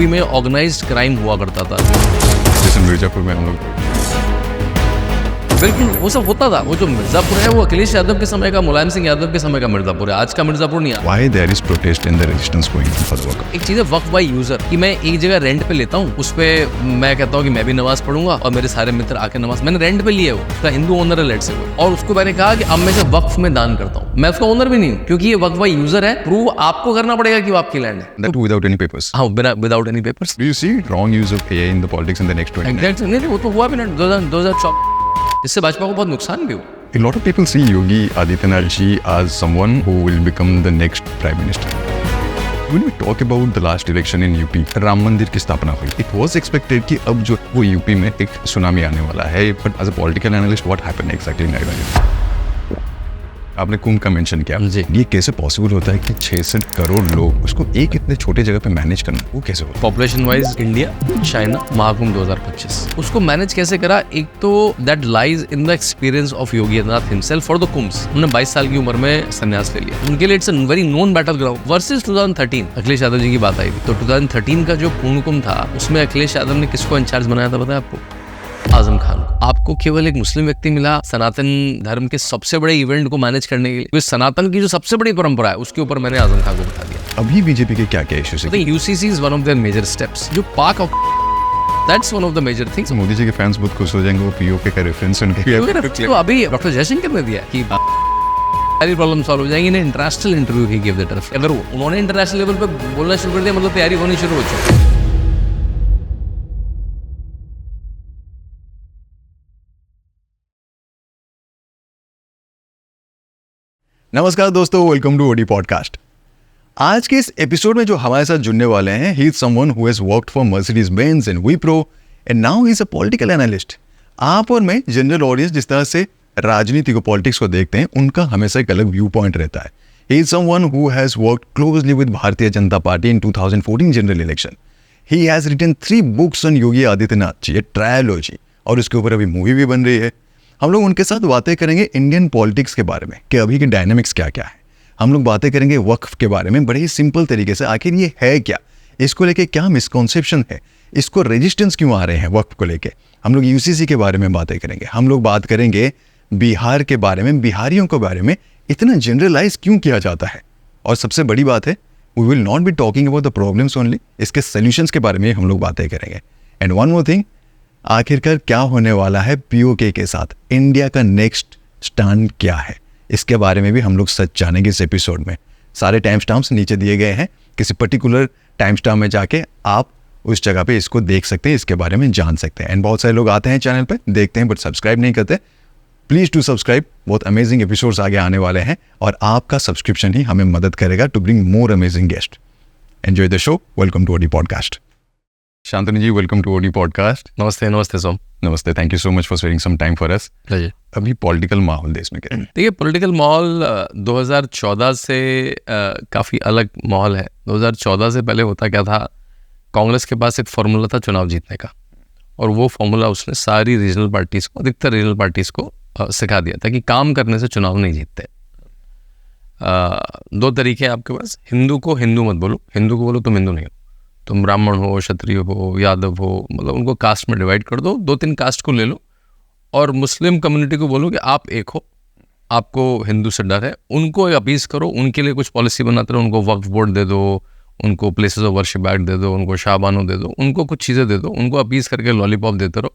UP में organised crime हुआ करता था। जैसे मिर्जापुर में हम लोग, बिल्कुल वो सब होता था। वो जो मिर्जापुर है वो अखिलेश यादव के समय का, मुलायम सिंह यादव के समय का मिर्जापुर है, आज का मिर्जापुर नहीं है। why there is protest and the resistance going on for the work? एक चीज है वक्फ बाय यूजर, कि मैं एक जगह रेंट पे लेता हूँ, उस पे मैं कहता हूँ कि मैं भी नमाज पढ़ूंगा और मेरे सारे मित्र आके नमाज, मैंने रेंट पे लिया, वो उसका हिंदू ओनर है लेट से, और उसको मैंने कहा कि अब मैं इसे वक्फ में दान करता हूँ। मैं उसका ओनर भी नहीं हूँ, क्योंकि ये वक्फ बाय यूजर है। प्रूव आपको करना पड़ेगा कि वो आपकी लैंड है। That without any papers. हाँ, without any papers. Do you see wrong use of AI in the politics in the next 20 years? नहीं, वो तो हुआ भी ना 2014, इससे भाजपा को बहुत नुकसान भी हुआ। A lot of people see Yogi Adityanath ji as someone who will become the next prime minister. When we talk about the last election in UP, Ram मंदिर की स्थापना हुई. It was expected कि अब जो वो यूपी में एक सुनामी आने वाला है. But as a political analyst, what happened exactly in Nairobi? आपने कुंभ का मेंशन किया जी। ये कैसे पॉसिबल होता है कि 66 करोड़ लोग उसको एक इतने छोटे जगह पे मैनेज करना, वो कैसे होता है? Population wise India, China, Mahakumbh 2025 उसको मैनेज कैसे करा? एक तो that lies in the experience of Yogi Adityanath himself for the Kumbhs. उन्होंने 22 साल की उम्र में संन्यास ले लिया, उनके लिए it's a very known battle ground versus 2013 Akhilesh Yadav ji की बात आई थी। तो 2013 का जो पूर्ण कुंभ था उसमें अखिलेश यादव ने किसको इंचार्ज बनाया था पता है आपको? आजम खान को। आपको केवल एक मुस्लिम व्यक्ति मिला सनातन धर्म के सबसे बड़े इवेंट को मैनेज करने के लिए। सनातन की जो सबसे बड़ी परंपरा है उसके ऊपर मैंने आजम खान को बिठा दिया। अभी बीजेपी के क्या क्या इश्यूज है? UCC is one of their major steps. जो पाक that's one of the major things. Modi ji के फैंस बहुत खुश हो जाएंगे वो पीओके का रेफरेंस सुन के। तो अभी डॉक्टर जयशंकर ने दिया कि सारी प्रॉब्लम सॉल्व हो जाएंगी। इन्हें international interview he give the turf. अगर उन्होंने इंटरनेशनल लेवल पे बोलना शुरू कर दिया मतलब तैयारी होनी शुरू हो चुकी है। नमस्कार दोस्तों, वेलकम टू ओडी पॉडकास्ट। आज के इस एपिसोड में जो हमारे साथ जुड़ने वाले हैं, ही is someone who has worked for Mercedes Benz and Wipro and now he is a political analyst. आप और मैं, जनरल ऑडियंस, जिस तरह से राजनीति को, पॉलिटिक्स को देखते हैं, उनका हमेशा एक अलग व्यू पॉइंट रहता है। He is someone who has worked closely with Bharatiya Janata Party in 2014 general election. He has written 3 books on Yogi Adityanath ji, trilogy, और उसके ऊपर अभी मूवी भी बन रही है। हम लोग उनके साथ बातें करेंगे इंडियन पॉलिटिक्स के बारे में कि अभी के डायनामिक्स क्या क्या है। हम लोग बातें करेंगे वक्फ के बारे में बड़े ही सिंपल तरीके से, आखिर ये है क्या, इसको लेके क्या मिसकॉन्सेप्शन है, इसको रेजिस्टेंस क्यों आ रहे हैं वक्फ को लेके। हम लोग यूसीसी के बारे में बातें करेंगे। हम लोग बात करेंगे बिहार के बारे में, बिहारियों के बारे में इतना जनरलाइज क्यों किया जाता है। और सबसे बड़ी बात है, we will not be talking about the problems only, इसके सोल्यूशंस के बारे में हम लोग बातें करेंगे। एंड वन मोर थिंग, आखिरकार क्या होने वाला है पीओके के साथ, इंडिया का नेक्स्ट स्टैंड क्या है, इसके बारे में भी हम लोग सच जानेंगे इस एपिसोड में। सारे टाइम स्टैम्प्स नीचे दिए गए हैं, किसी पर्टिकुलर टाइम स्टैम्प में जाके आप उस जगह पे इसको देख सकते हैं, इसके बारे में जान सकते हैं। एंड बहुत सारे लोग आते हैं चैनल पे, देखते हैं बट सब्सक्राइब नहीं करते। प्लीज़ टू सब्सक्राइब, बहुत अमेजिंग एपिसोड्स आगे आने वाले हैं और आपका सब्सक्रिप्शन ही हमें मदद करेगा to bring more amazing guest. Enjoy the show. Welcome to OD podcast. Shantanu ji, welcome to OD podcast. नमस्ते सोम। नमस्ते, thank you so much for sparing some time for us. अभी पॉलिटिकल माहौल देश में क्या है? देखिए, पॉलिटिकल माहौल 2014 से काफ़ी अलग माहौल है। 2014 से पहले होता क्या था, कांग्रेस के पास एक फॉर्मूला था चुनाव जीतने का, और वो फॉर्मूला उसने सारी रीजनल पार्टीज़ को, अधिकतर रीजनल पार्टीज़ को सिखा दिया था कि काम करने से चुनाव नहीं जीतते। 2 तरीके हैं आपके पास। हिंदू को हिंदू मत बोलो, हिंदू को बोलो तुम हिंदू नहीं हो, तुम ब्राह्मण हो, क्षत्रिय हो, यादव हो, मतलब उनको कास्ट में डिवाइड कर दो, 2-3 कास्ट को ले लो, और मुस्लिम कम्युनिटी को बोलो कि आप एक हो, आपको हिंदू से डर है, उनको अपीज करो, उनके लिए कुछ पॉलिसी बनाते रहो, उनको वक्फ बोर्ड दे दो, उनको places of worship act they दो, उनको शाहबानो दे दो, उनको कुछ चीज़ें दे दो, उनको अपीज करके लॉलीपॉप देते रहो,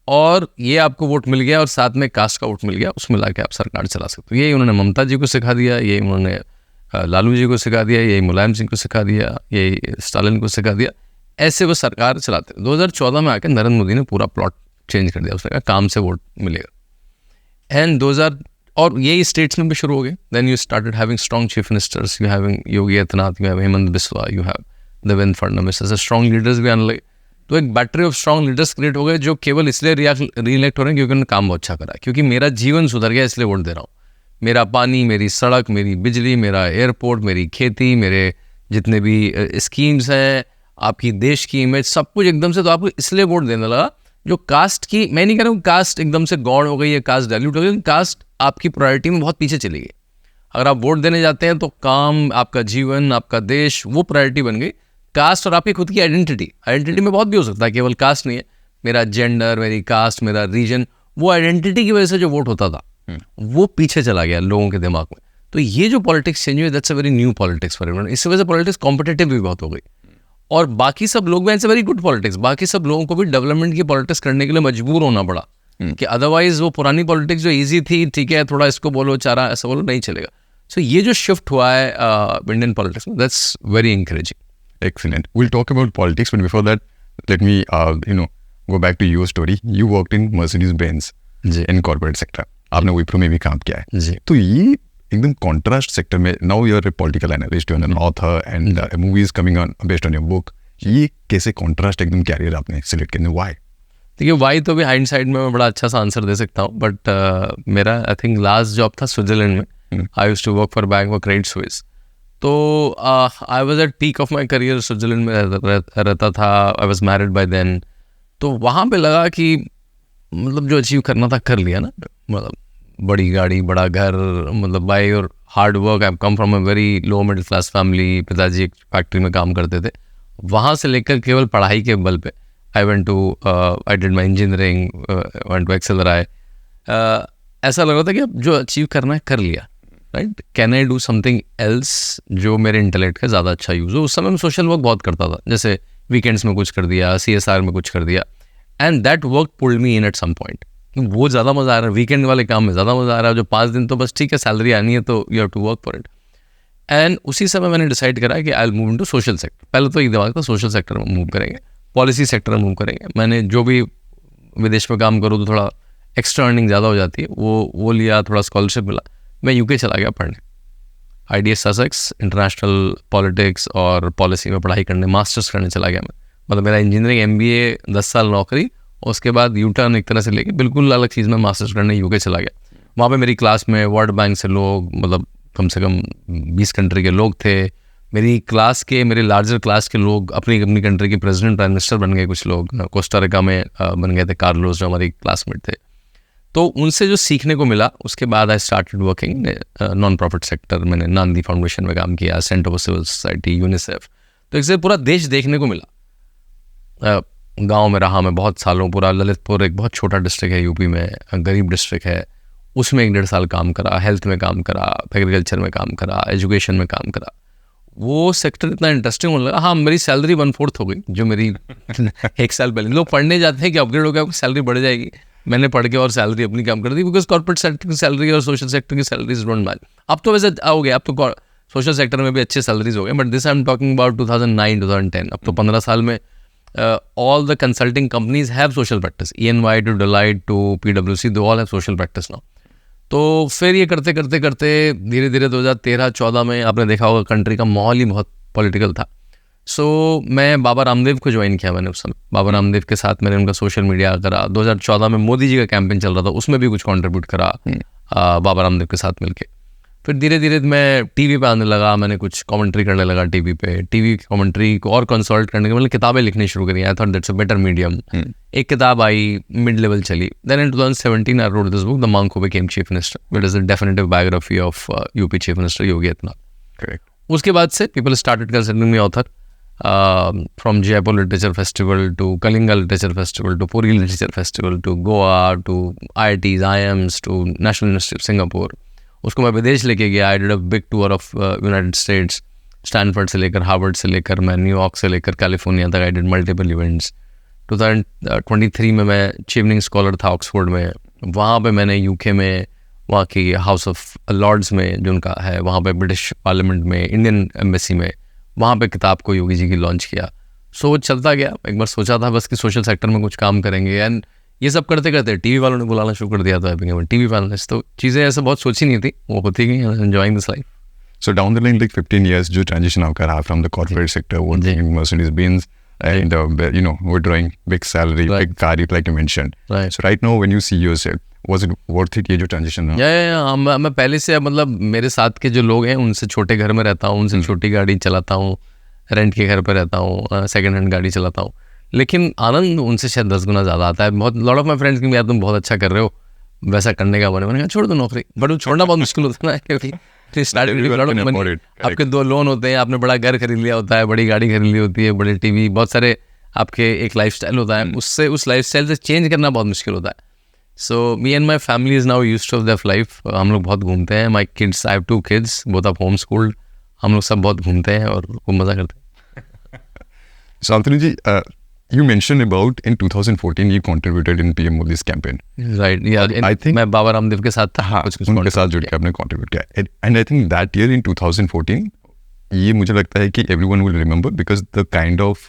और ये आपको वोट मिल गया और साथ में कास्ट का वोट मिल गया, उसमें ला के आप सरकार चला सकते हो। यही उन्होंने ममता जी को सिखा दिया, यही उन्होंने लालू जी को सिखा दिया, यही मुलायम सिंह को सिखा दिया, यही स्टालिन को सिखा दिया। ऐसे वो सरकार चलाते। 2014 में आकर नरेंद्र मोदी ने पूरा प्लॉट चेंज कर दिया। उसने कहा काम से वोट मिलेगा। एंड 2000 और यही स्टेट्स में भी शुरू हो गए। Then you started having strong chief ministers, you having Yogi Adityanath, you have Hemant Biswa, you have Devendra Fadnavis, ऐसे स्ट्रॉन्ग लीडर्स भी आने लगे। तो एक battery of strong leaders create हो गए जो केवल इसलिए री-इलेक्ट हो रहे हैं क्योंकि उन्होंने काम बहुत अच्छा करा, क्योंकि मेरा जीवन सुधर गया इसलिए वोट दे रहा हूँ। मेरा पानी, मेरी सड़क, मेरी बिजली, मेरा एयरपोर्ट, मेरी खेती, मेरे जितने भी स्कीम्स हैं, आपकी देश की इमेज, सब कुछ एकदम से तो आपको इसलिए वोट देने लगा। जो कास्ट की, मैं नहीं कह रहा हूँ कास्ट एकदम से गौण हो गई है, कास्ट डाइल्यूट हो गई, कास्ट आपकी प्रायोरिटी में बहुत पीछे चली गई। अगर आप वोट देने जाते हैं तो काम, आपका जीवन, आपका देश, वो प्रायोरिटी बन गई। कास्ट और आपकी खुद की आइडेंटिटी में बहुत भी हो सकता है, केवल कास्ट नहीं है, मेरा जेंडर, मेरी कास्ट, मेरा रीजन, वो आइडेंटिटी की वजह से जो वोट होता था वो पीछे चला गया लोगों के दिमाग में। तो ये जो पॉलिटिक्स चेंज हुई, that's a very new politics for everyone. इस वजह से पॉलिटिक्स कॉम्पिटेटिव भी बहुत हो गई, और बाकी सब लोग भी, इट्स वेरी गुड पॉलिटिक्स, बाकी सब लोगों को भी डेवलपमेंट की पॉलिटिक्स करने के लिए मजबूर होना पड़ा कि अदरवाइज वो पुरानी पॉलिटिक्स जो इजी थी, ठीक है थोड़ा इसको बोलो चारा ऐसा बोलो, नहीं चलेगा। सो ये जो शिफ्ट हुआ है इंडियन पॉलिटिक्स में, that's very encouraging. Excellent. We'll talk about politics, but before that, let me, go back to your story. You worked in Mercedes-Benz जी in corporate sector. आपने विप्रो में भी काम किया है। जी तो ये एकदम कॉन्ट्रास्ट सेक्टर में, now you are a political analyst, you are an author and movies coming on based on your book. ये कैसे कॉन्ट्रास्ट एकदम कैरियर आपने सिलेक्ट करने, व्हाई? देखिए वाई तो भी हाइंडसाइड में मैं बड़ा अच्छा सा आंसर दे सकता हूँ, बट मेरा आई थिंक लास्ट जॉब था स्विट्जरलैंड में। I used to work for Bank of Credit Swiss. तो I was at peak of my career, Switzerland में रहता था, I was married by then. तो वहाँ पे लगा कि मतलब जो अचीव करना था कर लिया ना, मतलब बड़ी गाड़ी, बड़ा घर, मतलब by your hard work. I come from a very low middle class family, पिताजी एक फैक्ट्री में काम करते थे। वहाँ से लेकर केवल पढ़ाई के बल पे I did my engineering, went to एक्सेलराई। ऐसा लग रहा था कि अब जो अचीव करना है कर लिया, right, can I do something else जो मेरे इंटेलेक्ट का ज़्यादा अच्छा यूज़ हो। उस समय मैं सोशल वर्क बहुत करता था, जैसे वीकेंड्स में कुछ कर दिया, CSR में कुछ कर दिया, and that work pulled me in at some point. वो ज़्यादा मज़ा आ रहा है, वीकेंड वाले काम में ज़्यादा मज़ा आ रहा है, जो 5 दिन तो बस ठीक है सैलरी आनी है तो you have to work for it. And उसी समय मैंने डिसाइड करा कि I will move into social sector. पहले तो एक दिमाग था सोशल सेक्टर में मूव करेंगे, पॉलिसी सेक्टर में मूव करेंगे। मैंने जो भी विदेश में काम करूँ तो थोड़ा एक्स्ट्रा अर्निंग ज़्यादा हो जाती है, वो लिया, थोड़ा स्कॉलरशिप मिला, मैं UK चला गया पढ़ने, IDS ससेक्स, इंटरनेशनल पॉलिटिक्स और पॉलिसी में पढ़ाई करने, मास्टर्स करने चला गया मैं। मतलब मेरा इंजीनियरिंग MBA 10 साल नौकरी, और उसके बाद U-टर्न एक तरह से लेके बिल्कुल अलग चीज़ में मास्टर्स करने UK चला गया। वहाँ पे मेरी क्लास में वर्ल्ड बैंक से लोग, मतलब कम से कम 20 कंट्री के लोग थे। मेरी क्लास के, मेरे लार्जर क्लास के लोग अपनी कंट्री के प्रेसिडेंट, प्राइम मिनिस्टर बन गए, कुछ लोग कोस्टारिका में बन गए थे, कार्लोस जो हमारी क्लासमेट थे। तो उनसे जो सीखने को मिला, उसके बाद I started working non profit sector. मैंने नांदी फाउंडेशन में काम किया, Centre for Civil Society, UNICEF. तो इससे पूरा देश देखने को मिला। गांव में रहा मैं बहुत सालों, पूरा ललितपुर एक बहुत छोटा डिस्ट्रिक्ट है UP में, गरीब डिस्ट्रिक्ट है, उसमें 1-1.5 साल काम करा, हेल्थ में काम करा, एग्रीकल्चर में काम करा, एजुकेशन में काम करा। वो सेक्टर इतना इंटरेस्टिंग होने लगा। हाँ, मेरी सैलरी 1/4 हो गई, जो मेरी 1 साल पहले। लोग पढ़ने जाते हैं कि अपग्रेड हो गया, आपकी सैलरी बढ़ जाएगी। मैंने पढ़ के और सैलरी अपनी कम कर दी, बिकॉज कॉर्पोरेट सेक्टर की सैलरी और सोशल सेक्टर की सैलरीज डोंट मैच। अब तो वैसे हो गया, अब तो सोशल सेक्टर में भी अच्छे सैलरीज हो गए, but this I am talking about 2009-2010। अब तो 15 साल में all the consulting companies have social practice, EY to Deloitte to PwC, they all have social practice now. तो फिर ये करते करते करते धीरे धीरे 2013-14 में आपने देखा होगा कंट्री का माहौल ही बहुत पॉलिटिकल था। सो मैं बाबा रामदेव को ज्वाइन किया मैंने उस समय। बाबा रामदेव के साथ मैंने उनका सोशल मीडिया करा। 2014 में मोदी जी का कैंपेन चल रहा था, उसमें भी कुछ कंट्रीब्यूट करा बाबा रामदेव के साथ मिलके। फिर धीरे धीरे मैं टीवी पे आने लगा, मैंने कुछ कमेंट्री करने लगा टीवी पे। टीवी कमेंट्री को और कंसल्ट करने के मैंने किताबें लिखनी शुरू करी। I thought that's a better medium. एक किताब आई, मिड लेवल चली। Then in 2017 I wrote this book, the monk who became chief minister, which is the definitive biography of UP chief minister Yogi Adityanath. Correct. उसके बाद से people started considering me author, from Jaipur literature festival to Kalinga literature festival to Puri literature festival to Goa to IITs, IIMs to national university of Singapore. उसको मैं विदेश लेके गया। I did a big tour of United states, Stanford से लेकर Harvard से लेकर मैं न्यूयॉर्क से लेकर कैलिफोर्निया तक आई डिड मल्टीपल इवेंट्स। 2023 में मैं चीवनिंग स्कॉलर था ऑक्सफोर्ड में। वहाँ पे मैंने UK में, वहाँ की हाउस ऑफ लॉर्ड्स में जो उनका है, वहाँ पे ब्रिटिश पार्लियामेंट में, इंडियन एम्बेसी में, वहाँ पे किताब को योगी जी की लॉन्च किया। सो चलता गया। एक बार सोचा था बस कि सोशल सेक्टर में कुछ काम करेंगे, एंड ये सब करते करते टीवी वालों ने बुलाना शुरू कर दिया था। टीवी पैनलिस्ट, तो चीज़ें ऐसे बहुत सोची नहीं थी, वो होती गई। Enjoying this life. So down the line, like 15 years, जो transition आपका रहा from the corporate sector, working in Mercedes-Benz, and withdrawing big salary, Right. big car, like you mentioned. Right. So right now, when you see yourself, was it worth it ये जो transition रहा? या मैं पहले से, मतलब मेरे साथ के जो लोग हैं उनसे छोटे घर में रहता हूँ, उनसे छोटी गाड़ी चलाता हूँ, रेंट के घर पर रहता हूँ, सेकंड हैंड गाड़ी चलाता हूँ, लेकिन आनंद उनसे शायद 10 गुना ज़्यादा आता है। बहुत लॉट ऑफ माई फ्रेंड्स की यार तुम बहुत अच्छा कर रहे हो, वैसा करने का मैंने कहा छोड़ दो नौकरी, बट वो छोड़ना बहुत मुश्किल होता है ना, क्योंकि Everyone can afford it. Correct. आपके 2 लोन होते हैं, आपने बड़ा घर खरीद लिया होता है, बड़ी गाड़ी खरीद ली होती है, बड़े टीवी, बहुत सारे आपके एक लाइफस्टाइल होता है, उससे उस लाइफस्टाइल से चेंज करना बहुत मुश्किल होता है. So me and my family is now used to that life. हम लोग बहुत घूमते हैं. My kids, I have 2 kids, both are home schooled. हम लोग सब बहुत घूमते हैं और खूब मज़ा करते हैं. Shantanu ji, you mentioned about in 2014 you contributed in PM Modi's campaign. Right, या I think- मैं बाबा रामदेव के साथ था. हाँ, उनके साथ जुड़ के आपने contribute किया. And I think that year in 2014, ये मुझे लगता है कि everyone will remember because the kind of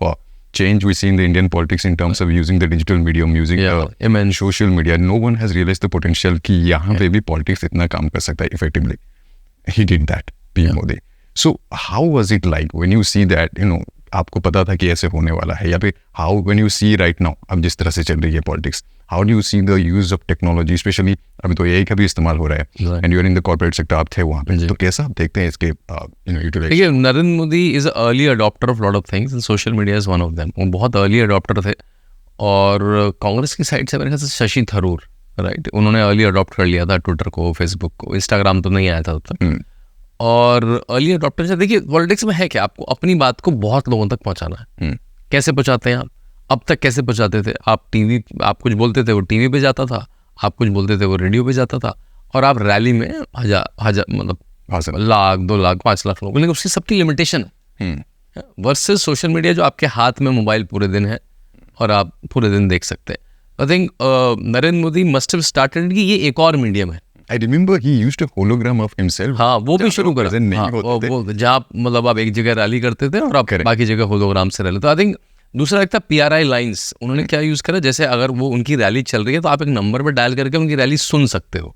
change we see in the Indian politics in terms of using the digital medium, using immense. social media. No one has realized the potential कि यहाँ पे भी politics इतना काम कर सकता है effectively. He did that, PM Modi. So how was it like when you see that, you know, आपको पता था कि ऐसे होने वाला है, या फिर how when you see right now, अब जिस तरह से चल रही है politics, how do you see the use of technology, especially अभी तो AI का भी इस्तेमाल हो रहा है, Right. and you are in the corporate sector, आप थे वहाँ पे, तो कैसा आप देखते हैं इसके utilization? देखिए, Narendra Modi is early adopter of lot of things and social media is one of them. वो बहुत अर्ली अडॉप्टर थे. और कांग्रेस की साइड से मेरे ख्याल से शशि थरूर, राइट, उन्होंने अर्ली अडॉप्ट कर लिया था ट्विटर को, फेसबुक को. इंस्टाग्राम तो नहीं आया था तब तक. और अर्ली अडॉप्टर से देखिए, पॉलिटिक्स में है क्या, आपको अपनी बात को बहुत लोगों तक पहुंचाना है. कैसे पहुंचाते हैं आप? अब तक कैसे पहुंचाते थे आप? टीवी, आप कुछ बोलते थे वो टीवी पे जाता था, आप कुछ बोलते थे वो रेडियो पे जाता था, और आप रैली में हजार मतलब लाख, 2 लाख, 5 लाख लोग, लेकिन उसकी सबकी लिमिटेशन है. वर्सेस सोशल मीडिया जो आपके हाथ में मोबाइल पूरे दिन है और आप पूरे दिन देख सकते हैं. I think Narendra Modi must have started कि ये एक और मीडियम है. I remember he used a hologram of himself. हाँ, वो भी शुरू करा. present नहीं हाँ, होते थे. वो जहाँ मतलब आप एक जगह रैली करते थे और आप Correct. बाकी जगह होलोग्राम से रैली. तो आई थिंक दूसरा एक था PRI लाइंस. उन्होंने क्या यूज करा, जैसे अगर वो उनकी रैली चल रही है तो आप एक नंबर पर डायल करके उनकी रैली सुन सकते हो.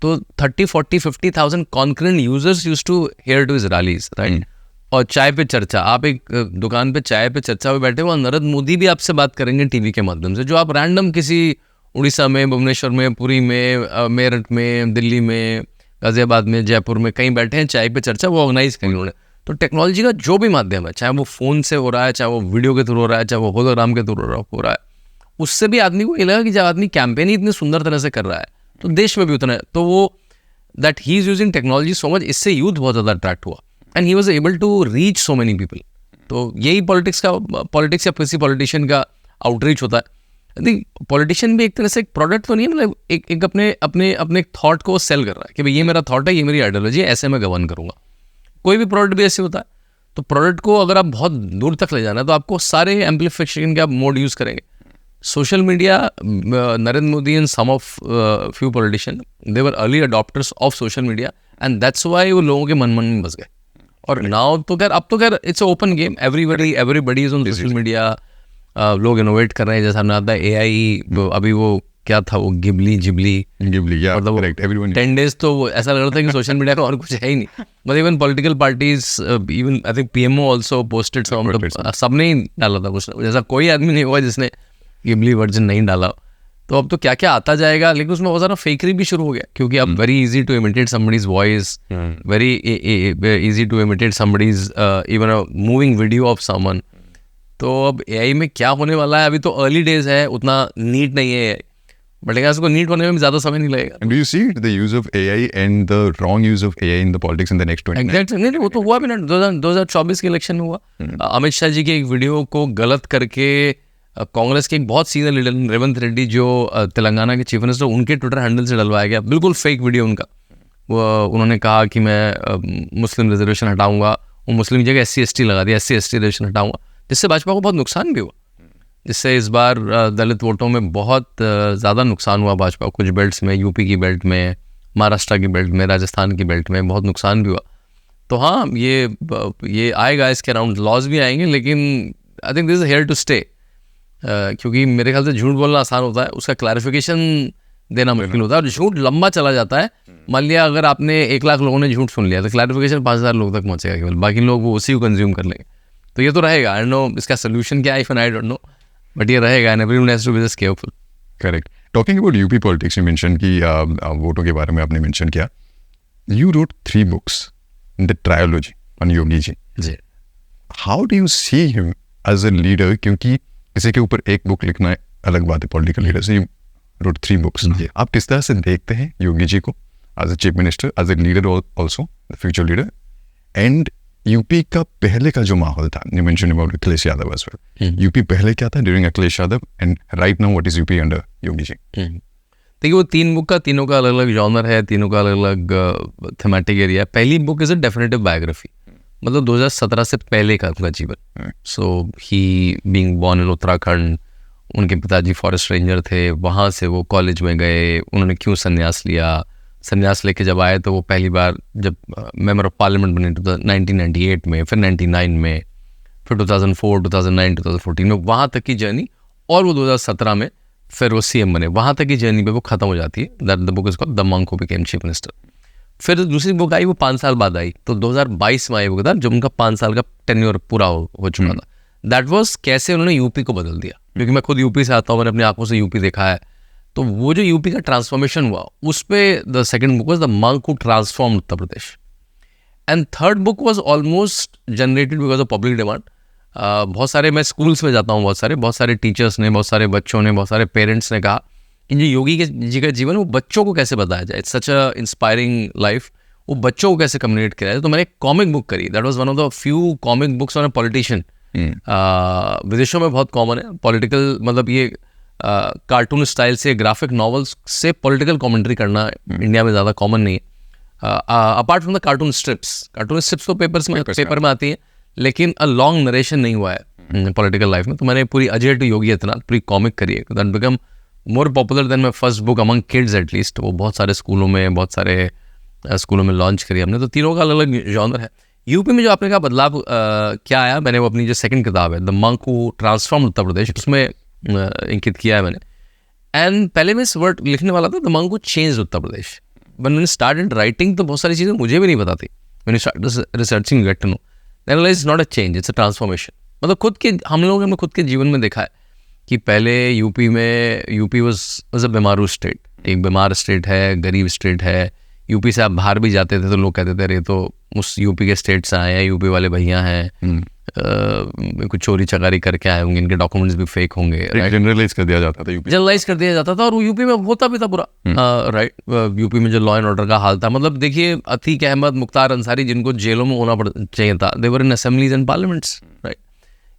तो 30, 40, 50,000 concurrent users used to hear to his rallies, right. और चाय पे चर्चा, आप एक दुकान पे चाय पे चर्चा में बैठे हो और नरेंद्र मोदी भी आपसे बात करेंगे टीवी के माध्यम से, जो आप रैंडम किसी उड़ीसा में, भुवनेश्वर में, पुरी में, मेरठ में, दिल्ली में, गाजियाबाद में, जयपुर में कहीं बैठे हैं, चाय पे चर्चा वो ऑर्गेनाइज करी उन्होंने. तो टेक्नोलॉजी का जो भी माध्यम है, चाहे वो फ़ोन से हो रहा है, चाहे वो वीडियो के थ्रू हो रहा है, चाहे वो होलोग्राम के थ्रू हो रहा है, उससे भी आदमी को ये लगा कि जब आदमी कैंपेन ही इतनी सुंदर तरह से कर रहा है तो देश में भी उतना है. तो वो that he is using technology so much, इससे यूथ बहुत ज़्यादा अट्रैक्ट हुआ and he was able to reach so many people. तो यही पॉलिटिक्स या किसी पॉलिटिशियन का आउटरीच होता है. पॉलिटिशियन भी एक तरह से एक प्रोडक्ट तो नहीं है, मतलब एक अपने थॉट को सेल कर रहा है कि भाई ये मेरा थॉट है, ये मेरी आइडियोलॉजी है, ऐसे मैं गवर्न करूंगा. कोई भी प्रोडक्ट भी ऐसे होता है. तो प्रोडक्ट को अगर आप बहुत दूर तक ले जाना है तो आपको सारे एम्पलीफिकेशन के आप मोड यूज़ करेंगे. Social media, Narendra Modi and some of few politician, they were early adopters of social media and that's why वो लोगों के मन में बस गए. और नाउ तो खैर अब तो खैर it's open game, everybody is on social media. लोग इनोवेट कर रहे हैं, जैसा हमने आता है AI, अभी वो क्या था वो गिबली, yeah, मतलब correct. Everyone 10 days तो वो ऐसा लग रहा था कि सोशल मीडिया का और कुछ है ही नहीं. मतलब even political parties, even I think PMO also posted सबने ही डाला था कुछ. जैसा कोई आदमी नहीं हुआ जिसने गिबली वर्जन नहीं डाला. तो अब तो क्या क्या आता जाएगा, लेकिन उसमें बहुत सारा फेकरी भी शुरू हो गया, क्योंकि अब very easy to imitate somebody's voice, very easy to imitate somebody's even a moving video of someone. तो अब AI में क्या होने वाला है, अभी तो अर्ली डेज है, उतना नीट नहीं है, बट लेकिन उसको नीट होने में ज़्यादा समय नहीं लगेगा. And do you see the use of AI and the wrong use of AI in the politics in the next 20 years? Exactly. नहीं, वो तो हुआ भी ना, 2024 के इलेक्शन में हुआ. अमित शाह जी के एक वीडियो को गलत करके कांग्रेस के एक बहुत सीनियर लीडर रेवंत रेड्डी, जो तेलंगाना के चीफ मिनिस्टर, उनके ट्विटर हैंडल से डलवाया गया. बिल्कुल फेक वीडियो उनका. वो उन्होंने कहा कि मैं मुस्लिम रिजर्वेशन हटाऊंगा, वो मुस्लिम की जगह SC/ST लगा दिया, SC/ST रिजर्वेशन हटाऊंगा, जिससे भाजपा को बहुत नुकसान भी हुआ. जिससे इस बार दलित वोटों में बहुत ज़्यादा नुकसान हुआ भाजपा. कुछ बेल्ट्स में, यूपी की बेल्ट में, महाराष्ट्र की बेल्ट में, राजस्थान की बेल्ट में बहुत नुकसान भी हुआ. तो हाँ, ये आएगा, इसके अराउंड लॉज भी आएंगे, लेकिन I think this is here to stay. क्योंकि मेरे ख्याल से झूठ बोलना आसान होता है, उसका क्लैरिफिकेशन देना मुश्किल होता है. और झूठ लंबा चला जाता है. मान लिया अगर आपने 1 लाख लोगों ने झूठ सुन लिया तो क्लैरिफिकेशन 5000 लोग तक पहुँचेगा केवल, बाकी लोग वो उसी को कंज्यूम कर लेंगे. तो ये तो रहेगा. आई डोंट नो इसका सोल्यूशन क्या है, आई डोंट नो, बट ये रहेगा and everyone has to be just careful. Correct. Talking about UP politics, you mention कि वोटों के बारे में आपने मेंशन किया. You wrote 3 books in the trilogy on Yogi ji. Ji. How do you see him as a leader? क्योंकि किसी के ऊपर एक बुक लिखना है अलग बात है, पॉलिटिकल लीडर से. You wrote 3 books. आप किस तरह से देखते हैं योगी जी को, as a chief minister, as a leader also, the future leader. And UP का पहले का जो माहौल था, you mention about Akhilesh Yadav as well. UP पहले क्या था during Akhilesh Yadav, and right now what is UP under Yogi ji? देखिए वो 3 बुक का तीनों का अलग अलग जॉनर है, तीनों का अलग अलग थीमेटिक एरिया है. पहली book is a definitive biography, मतलब 2017 से पहले का उनका जीवन. सो ही बीइंग बोर्न इन उत्तराखंड, उनके पिताजी फॉरेस्ट रेंजर थे, वहाँ से वो कॉलेज में गए, उन्होंने क्यों संन्यास लिया, संन्यास लेके जब आए तो वो पहली बार जब मेंबर ऑफ पार्लियामेंट बने 1998 में, फिर 99 में, फिर 2004, 2009, 2014 में, वहाँ तक की जर्नी. और वो 2017 में फिर वो सीएम बने, वहाँ तक की जर्नी पे वो खत्म हो जाती है. That the book is called the monk who became chief minister. फिर दूसरी बुक आई, वो 5 साल बाद आई, तो 2022 में आई बुक था, जब उनका 5 साल का टेन्योर पूरा हो चुका था. दैट वाज कैसे उन्होंने यूपी को बदल दिया, क्योंकि मैं खुद यूपी से आता हूँ, मैंने अपनी आंखों से यूपी देखा है. तो वो जो यूपी का ट्रांसफॉर्मेशन हुआ, उस पर the second book was the monk who transform Uttar Pradesh. And third book was almost generated because of public demand. बहुत सारे, मैं स्कूल्स में जाता हूँ, बहुत सारे टीचर्स ने, बहुत सारे बच्चों ने, बहुत सारे पेरेंट्स ने कहा कि जो योगी के जी का जीवन वो बच्चों को कैसे बताया जाए, it's such a inspiring life, वो बच्चों को कैसे कम्युनिकेट किया जाए. तो मैंने एक कॉमिक बुक करी, that was one of the few comic books on a politician. विदेशों में बहुत कॉमन है पॉलिटिकल, मतलब ये कार्टून स्टाइल से, ग्राफिक नॉवेल्स से पॉलिटिकल कमेंट्री करना इंडिया में ज़्यादा कॉमन नहीं है. Apart from the cartoon strips तो पेपर में आती है, लेकिन अ लॉन्ग नरेशन नहीं हुआ है पॉलिटिकल लाइफ में. तो मैंने पूरी अजय टू योगी इतना पूरी कॉमिक करी है, that become more popular than my first book among kids at least. वो बहुत सारे स्कूलों में लॉन्च करी हमने. तो तीनों का अलग अलग जॉनर है. यूपी में जो आपने कहा बदलाव क्या आया, मैंने वो अपनी जो सेकंड किताब है the monk who transform Uttar Pradesh, उसमें इंकित किया है मैंने. एंड पहले मैं इस वर्ड लिखने वाला था the monk who changed Uttar Pradesh. When I started writing तो बहुत सारी चीज़ें मुझे भी नहीं पता थी. When I started researching get to know that it's not a change, it's a transformation. मतलब हम लोगों ने खुद के जीवन में देखा है कि पहले UP was a BIMARU state, एक बीमार स्टेट है, गरीब स्टेट है. यूपी से आप बाहर भी जाते थे तो लोग कहते थे अरे तो उस यूपी के स्टेट से आए हैं, यूपी वाले भैया हैं, कुछ चोरी चकारी करके आए होंगे, इनके डॉक्यूमेंट्स भी फेक होंगे. जनरलाइज कर दिया जाता था यूपी, जनरलाइज कर दिया जाता था, और यूपी में होता भी था पूरा. राइट, यूपी में जो लॉ एंड ऑर्डर का हाल था, मतलब देखिए अतीक अहमद, मुख्तार अंसारी, जिनको जेलों में होना चाहिए था, दे वर इन असेंबलीज एंड पार्लियामेंट्स. राइट,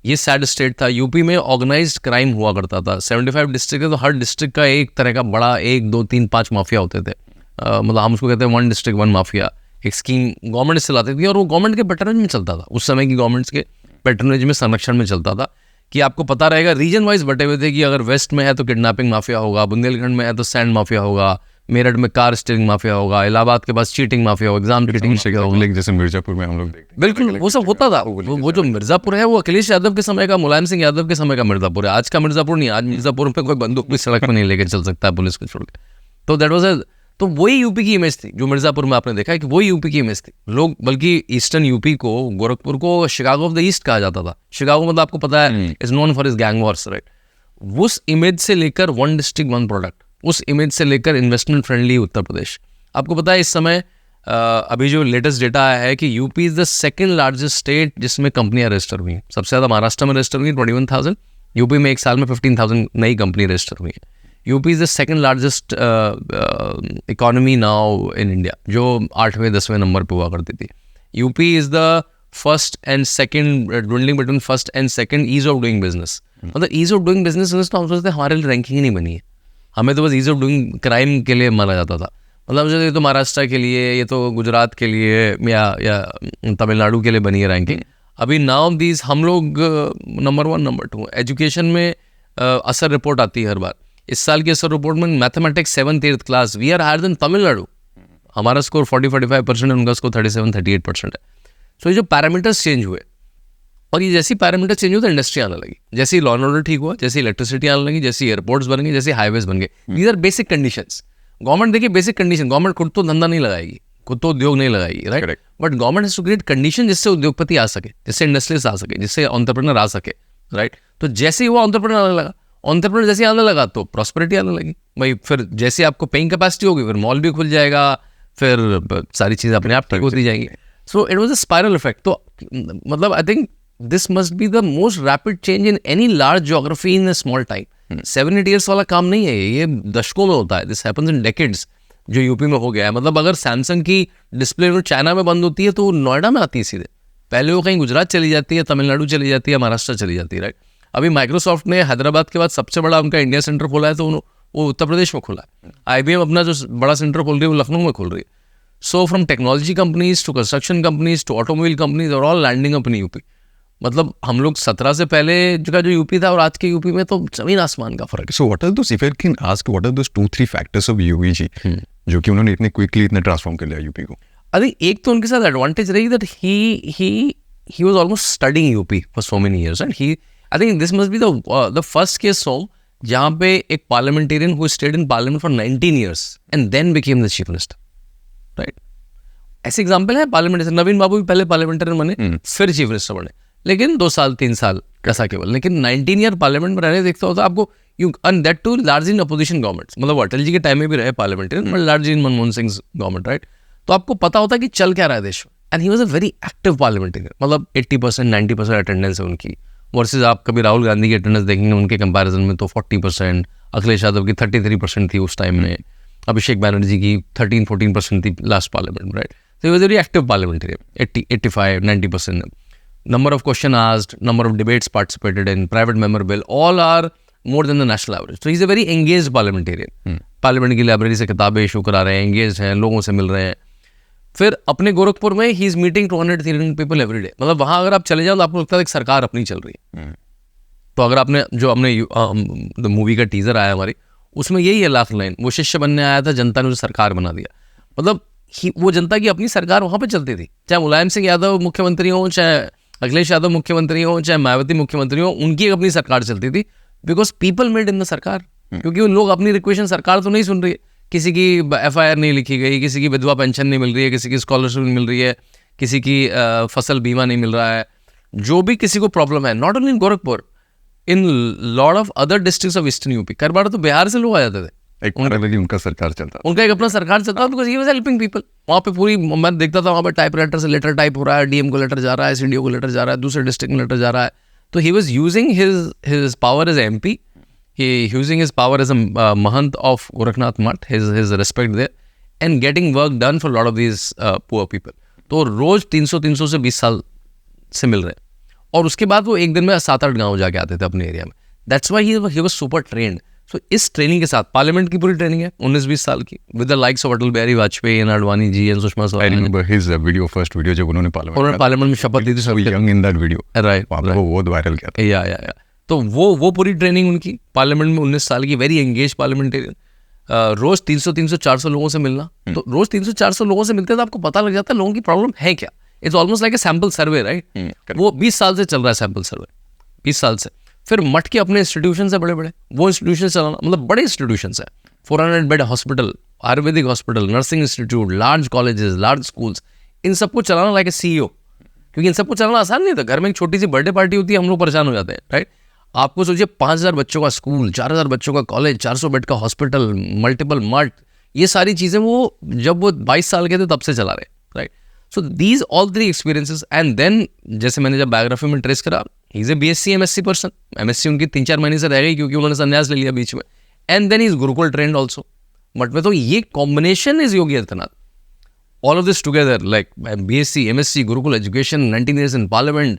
ये सैड स्टेट था. यूपी में ऑर्गेनाइज्ड क्राइम हुआ करता था. 75 डिस्ट्रिक्ट है, तो हर डिस्ट्रिक्ट का एक तरह का बड़ा 1, 2, 3, 5 माफिया होते थे. मतलब हम उसको कहते हैं 1 डिस्ट्रिक्ट 1 माफिया. एक स्कीम गवर्नमेंट से लाती थी, और वो गवर्नमेंट के पैटर्न में चलता था. उस समय की गवर्नमेंट्स के पैटर्नेज में, संरक्षण में चलता था कि आपको पता रहेगा, रीजन वाइज बटे हुए थे कि अगर वेस्ट में है तो किडनैपिंग माफिया होगा, बुंदेलखंड में है तो सैंड माफिया होगा, मेरठ में कार स्टीलिंग माफिया होगा, इलाहाबाद के पास चीटिंग माफिया होगा, एग्जाम चीटिंग होगा, जैसे मिर्जापुर में हम लोग देखते हैं. बिल्कुल वो सब होता था. वो जो मिर्जापुर है वो अखिलेश यादव के समय का, मुलायम सिंह यादव के समय का मिर्जापुर है, आज का मिर्जापुर नहीं. आज मिर्जापुर में कोई बंदूक भी सड़क पर नहीं लेके चल सकता है पुलिस को छोड़ के. तो दैट वाज तो वही यूपी की इमेज थी जो मिर्जापुर में आपने देखा है कि वही यूपी की इमेज थी. लोग बल्कि ईस्टर्न यूपी को, गोरखपुर को शिकागो ऑफ द ईस्ट कहा जाता था. शिकागो मतलब आपको पता है is known for his gang Wars. Right, उस इमेज से लेकर 1 डिस्ट्रिक्ट 1 प्रोडक्ट, उस इमेज से लेकर इन्वेस्टमेंट फ्रेंडली उत्तर प्रदेश. आपको पता है इस समय अभी जो लेटेस्ट डेटा आया है कि UP is the second largest state जिसमें कंपनियां रजिस्टर हुई हैं. सबसे ज़्यादा महाराष्ट्र में रजिस्टर हुई 21,000. यूपी में एक साल में 15,000 नई कंपनी रजिस्टर हुई है. UP is the second largest economy now in India, जो 8वें 10वें नंबर पे हुआ करती थी. UP is the first and second, dwindling between first and second ease of doing business. मतलब ईज ऑफ डूइंग बिजनेस तो हम सोचते हैं हमारे लिए रैंकिंग ही नहीं बनी है. हमें तो बस ईज ऑफ डूइंग क्राइम के लिए माना जाता था. मतलब ये तो महाराष्ट्र के लिए, ये तो गुजरात के लिए या तमिलनाडु के लिए बनी है रैंकिंग. अभी नाउ दीज हम लोग नंबर 1 नंबर 2. एजुकेशन में असर रिपोर्ट आती है हर बार. इस साल की असर रिपोर्ट में mathematics 7th 8th class we are higher than Tamil Nadu. हमारा स्कोर 40-45% है, उनका स्कोर 37-38% है. सो ये जो पैरामीटर्स चेंज हुए, और ये जैसी पैरामीटर चेंज हुए तो इंडस्ट्री आने लगी. जैसे लॉ एंड ऑर्डर ठीक हुआ, जैसे इलेक्ट्रिसिटी आने लगी, जैसे एयरपोर्ट्स बन गए, जैसे हाईवेज बन गए. These are basic conditions. Government देखिए बेसिक कंडीशन, गवर्नमेंट खुद तो धंधा नहीं लगाएगी, खुद तो उद्योग नहीं लगाएगी. Right, but government has to create condition जिससे उद्योगपति आ सके, जिससे इंडस्ट्रीज आ सके, जिससे एंटरप्रेन्योर आ सके. राइट, तो जैसे ही वो एंटरप्रेन्योर आने लगा, एंटरप्रेन्योर जैसे आने लगा तो प्रॉस्पेरिटी आने लगी भाई. फिर जैसे आपको पेइंग कैपेसिटी होगी, फिर मॉल भी खुल जाएगा, फिर सारी चीज़ें अपने आप ठीक होती जाएंगी. So it was a spiral effect. तो मतलब आई think this must be the most rapid change in any large geography in a small time. 7-8 years वाला काम नहीं है ये दशकों में होता है. This happens in decades. जो यूपी में हो गया है। मतलब अगर सैमसंग की डिस्प्ले चाइना में बंद होती है तो नोएडा में आती है सीधे, पहले वो कहीं गुजरात चली जाती है, तमिलनाडु चली जाती है, महाराष्ट्र चली जाती है, राइट। अभी माइक्रोसॉफ्ट ने हैदराबाद के बाद सबसे बड़ा उनका इंडिया सेंटर खोला है, तो वो उत्तर प्रदेश में खोला है। IBM अपना जो बड़ा सेंटर खोल रही है वो लखनऊ में खोल रही है। So from technology companies to construction companies to automobile companies are all landing up in UP. मतलब हम लोग 17 से पहले जो यूपी था और आज के यूपी में तो जमीन आसमान का फर्क है। So what are those, if I can ask, what are those 2-3 factors of Yogi ji जो कि उन्होंने इतने क्विकली इतने ट्रांसफॉर्म कर लिया यूपी को? अरे एक तो उनके साथ एडवांटेज रही that he was almost studying UP for so many years, and I think this must be the first case so जहाँ पे एक parliamentarian who stayed in parliament for 19 years and then became the chief minister, right? ऐसे example है parliament, नवीन बाबू भी पहले parliamentarian बने फिर chief minister बने, लेकिन 2 साल 3 साल ऐसा केवल, लेकिन 19 ईयर पार्लियामेंट में रहने देखता होता आपको you and that too large in opposition governments. मतलब अटल जी के टाइम में भी रहे parliamentarian, but large in Manmohan Singh government, right. तो आपको पता होता कि चल क्या रहा है देश में, and he was a very active parliamentarian. मतलब 80% 90% अटेंडेंस है उनकी, वर्सेज आप कभी राहुल गांधी की अटेंडेंस देखेंगे उनके कंपैरिजन में तो 40%, अखिलेश यादव की 33% थी उस टाइम में, अभिषेक बैनर्जी की 13-14% थी लास्ट पार्लियामेंट में, right. So he was a very active parliamentarian, 85-90%. Number of questions asked, number of debates participated in, private member bill, all are more than the national average. So he's a very engaged parliamentarian. Parliament की library से किताबें issue करा रहे हैं, engaged हैं, लोगों से मिल रहे हैं। फिर अपने गोरखपुर में he is meeting 200-300 people every day. मतलब वहाँ अगर आप चले जाओ तो आपको लगता है एक सरकार अपनी चल रही है। तो अगर आपने जो हमने मूवी का टीजर आया हमारी, उसमें यही है लास्ट लाइन, वो शिष्य बनने आया था, जनता ने उसे सरकार बना दिया। मतलब वो जनता की अपनी सरकार वहाँ पे चलती थी, चाहे मुलायम सिंह यादव मुख्यमंत्री हो, चाहे अखिलेश यादव मुख्यमंत्री हो, चाहे मायावती मुख्यमंत्री हो, उनकी एक अपनी सरकार चलती थी, because people made in the सरकार। क्योंकि उन लोग अपनी रिक्वेशन, सरकार तो नहीं सुन रही है, किसी की FIR नहीं लिखी गई, किसी की विधवा पेंशन नहीं मिल रही है, किसी की स्कॉलरशिप नहीं मिल रही है, किसी की फसल बीमा नहीं मिल रहा है, जो भी किसी को प्रॉब्लम है, not only in Gorakhpur, in lot of other districts of eastern UP. कई बार तो बिहार से लोग आ जाते थे, उनका सरकार चलता, उनका एक अपना सरकार चलता था, because he was helping people. वहाँ पे पूरी मैं देखता था, वहाँ पे टाइपराइटर से लेटर टाइप हो रहा है, DM को लेटर जा रहा है, CDO को लेटर जा रहा है, दूसरे डिस्ट्रिक्ट में लेटर जा रहा है। तो he was using his power as MP, he using his power as a mahant of Gorakhnath Math, his respect there, and getting work done for a lot of these poor people. तो रोज 300 से 20 साल से मिल रहे हैं, और उसके बाद वो एक दिन में 7-8 गाँव जाके आते थे अपने एरिया में। That's why he was super trained. So इस ट्रेनिंग के साथ पार्लियामेंट की पूरी ट्रेनिंग है 19-20 साल की, with the likes of Atal Bihari Vajpayee and Advani ji and Sushma Swaraj. I remember his video, first video जब उन्होंने पार्लियामेंट में शपथ ली थी, so young in that video, right, वो बहुत वायरल किया था। या तो वो पूरी ट्रेनिंग उनकी पार्लियामेंट में 19 साल की, वेरी एंगेज पार्लियामेंटेरियन। रोज 300-400 लोगों से मिलना, तो रोज 300-400 लोगों से मिलते तो आपको पता लग जाता है लोगों की प्रॉब्लम है क्या। It's almost like a sample survey, right. वो 20 साल से चल रहा है सैम्पल सर्वे, 20 साल से। फिर मठ के अपने इंस्टीट्यूशन है बड़े बड़े, वो इंस्टीट्यूशन चलाना, मतलब बड़े इंस्टीट्यूशन है, 400 bed hospital, ayurvedic hospital, nursing institute, large colleges, large schools, इन सबको चलाना लाइक ए CEO। क्योंकि इन सबको चलाना आसान नहीं था। घर में एक छोटी सी बर्थडे पार्टी होती है, हम लोग परेशान हो जाते हैं, राइट। आपको सोचिए 5000 बच्चों का स्कूल, 4000 बच्चों का कॉलेज, 400 बेड का हॉस्पिटल, मल्टीपल मठ, ये सारी चीज़ें वो जब वो 22 साल के थे तब से चला रहे, right. So these all 3 experiences, and then जैसे मैंने जब बायोग्राफी में ट्रेस करा, he is a BSc MSc person. MSc उनकी 3-4 महीने से रह गई क्योंकि उन्होंने संन्यास ले लिया बीच में, and then is gurukul trained also मठ में। तो ये combination is Yogi Adityanath. All of this together, like BSc, MSc, Gurukul education, 19 years in parliament,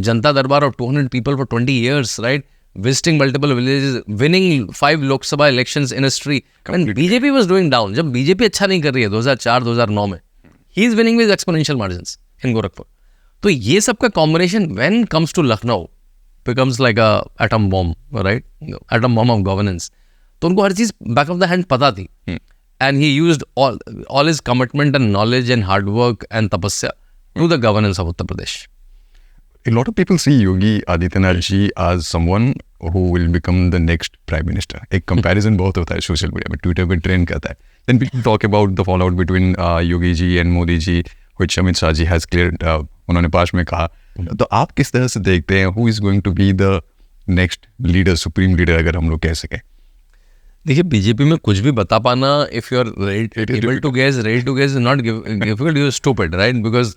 Janta Darbar of 200 people for 20 years, right? Visiting multiple villages, winning 5 Lok Sabha elections in a streak. When BJP was doing down, जब BJP अच्छा नहीं कर रही है 2004-2009 में, he is winning with exponential margins in Gorakhpur. तो ये सब का combination when comes to Lucknow becomes like a atom bomb, right? Atom bomb of governance. तो उनको हर चीज़ back of the hand पता थी. And he used all his commitment and knowledge and hard work and tapasya to the governance of Uttar Pradesh. A lot of people see Yogi Adityanath ji as someone who will become the next prime minister. एक comparison बहुत होता है social media में, Twitter पे trend करता है. Then people talk about the fallout between Yogi ji and Modi ji, which Amit Shah ji has cleared. उन्होंने पास में कहा. तो आप किस तरह से देखते हैं who is going to be the next leader, supreme leader अगर हम लोग कह सकें? देखिए बीजेपी में कुछ भी बता पाना, if you are able to guess, ready to guess, not difficult, you are stupid, right. Because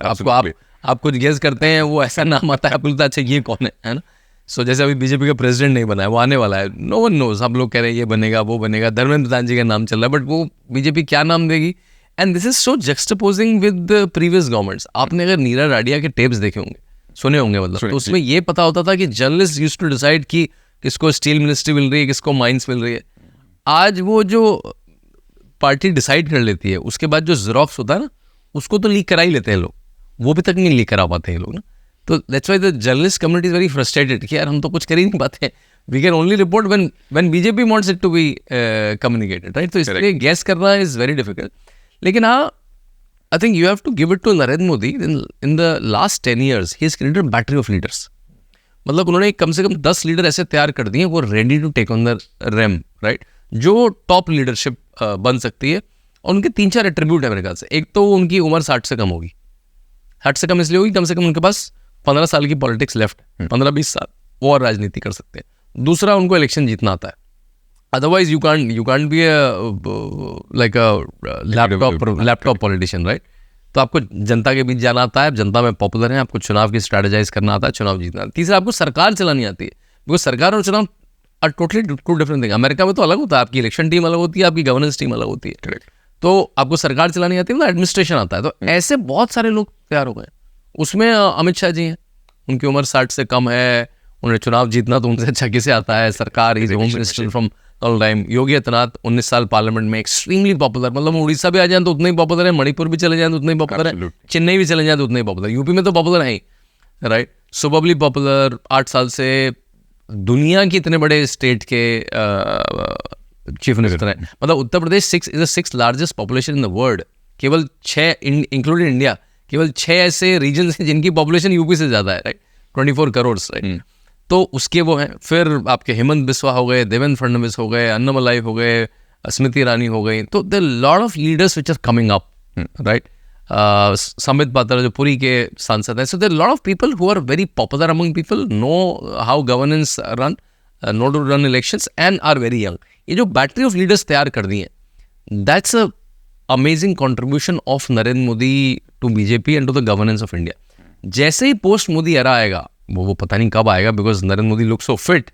आप कुछ गेस करते हैं, वो ऐसा नाम आता है, आपको लगता है अच्छा ये कौन है ना। सो जैसे अभी बीजेपी का प्रेसिडेंट नहीं बना है, वो आने वाला है, नो वन नोज, हम लोग कह रहे हैं ये बनेगा वो बनेगा, धर्मेंद्र प्रधान जी का नाम चल रहा है, बट वो बीजेपी क्या नाम देगी? And this is so juxtaposing with previous governments. आपने अगर नीरा राडिया के टेप्स देखे होंगे, सुने होंगे मतलब, तो उसमें ये पता होता था कि जर्नलिस्ट यूज्ड टू डिसाइड कि किसको स्टील मिनिस्ट्री मिल रही है, किसको माइंस मिल रही है. आज वो जो पार्टी डिसाइड कर लेती है, उसके बाद जो जेरोक्स होता है ना, उसको तो लीक करा ही लेते हैं लोग, वो भी तक नहीं लीक करा पाते हैं लोग ना. तो that's why the journalist community is very frustrated कि यार हम तो कुछ कर ही नहीं पाते. We can only report when BJP wants it to be communicated, right. तो इसलिए गैस करना इज वेरी डिफिकल्ट. लेकिन हाँ, I think you have to give it to Narendra Modi. In the last 10 years he has created battery of leaders. मतलब उन्होंने कम से कम 10 leader ऐसे तैयार कर दिए, वो ready to take on the reins, right, जो टॉप लीडरशिप बन सकती है. और उनके 3-4 एट्रीब्यूट है मेरे ख्याल से. एक तो उनकी उम्र 60 से कम होगी. 60 से कम इसलिए होगी, कम से कम उनके पास 15 साल की पॉलिटिक्स लेफ्ट, 15-20 साल वो और राजनीति कर सकते हैं. दूसरा, उनको इलेक्शन जीतना आता है. Otherwise you can't be like a laptop politician, right. तो आपको जनता के बीच जाना आता है, जनता में पॉपुलर है, आपको चुनाव की स्ट्रैटेजाइज करना आता है, चुनाव जीतना. तीसरा, आपको सरकार चलानी आती है, बिकॉज सरकार और चुनाव are totally two different thing. America में तो अलग होता है, आपकी इलेक्शन टीम अलग होती है, आपकी गवर्नेंस टीम अलग होती है. तो आपको सरकार चलानी आती है, मतलब एडमिनिस्ट्रेशन आता है. तो ऐसे बहुत सारे लोग तैयार हो गए. उसमें अमित शाह जी हैं, उनकी उम्र 60 से कम है, उन्हें चुनाव जीतना तो उनसे अच्छा किसे आता है. सरकार, is home minister from all time. Yogi Adityanath 19 साल पार्लियामेंट में, एक्सट्रीमली पॉपुलर. मतलब उड़ीसा भी आ जाए तो उतना ही पॉपुलर है, मणिपुर भी चले जाए तो उतना ही पॉपुलर है, चेन्नई भी चले जाए तो उतना ही पॉपुलर. यूपी में तो पॉपुलर है ही, राइट. सुबबली पॉपुलर, 8 साल से दुनिया के इतने बड़े स्टेट के चीफ मिनिस्टर हैं. मतलब Uttar Pradesh is the 6th largest population in the world. केवल 6, इंक्लूडिंग इंडिया, केवल 6 ऐसे रीजन हैं जिनकी पॉपुलेशन यूपी से ज़्यादा है, राइट. 24 करोड़, राइट. तो उसके वो हैं. फिर आपके हेमंत बिस्वा हो गए, देवेंद्र फडणवीस हो गए, अन्नामलाई हो गए, स्मृति ईरानी हो गई. तो there lot of leaders which are coming up, right. Sambit Patra जो पुरी के सांसद हैं. So there lot of people who are very popular among people, know how governance run, know to run elections, and are very young. ये जो battery of leaders तैयार कर दी है, that's a amazing contribution of Narendra Modi to BJP and to the governance of India. जैसे ही post Modi era आएगा, वो पता नहीं कब आएगा, because Narendra Modi look so fit.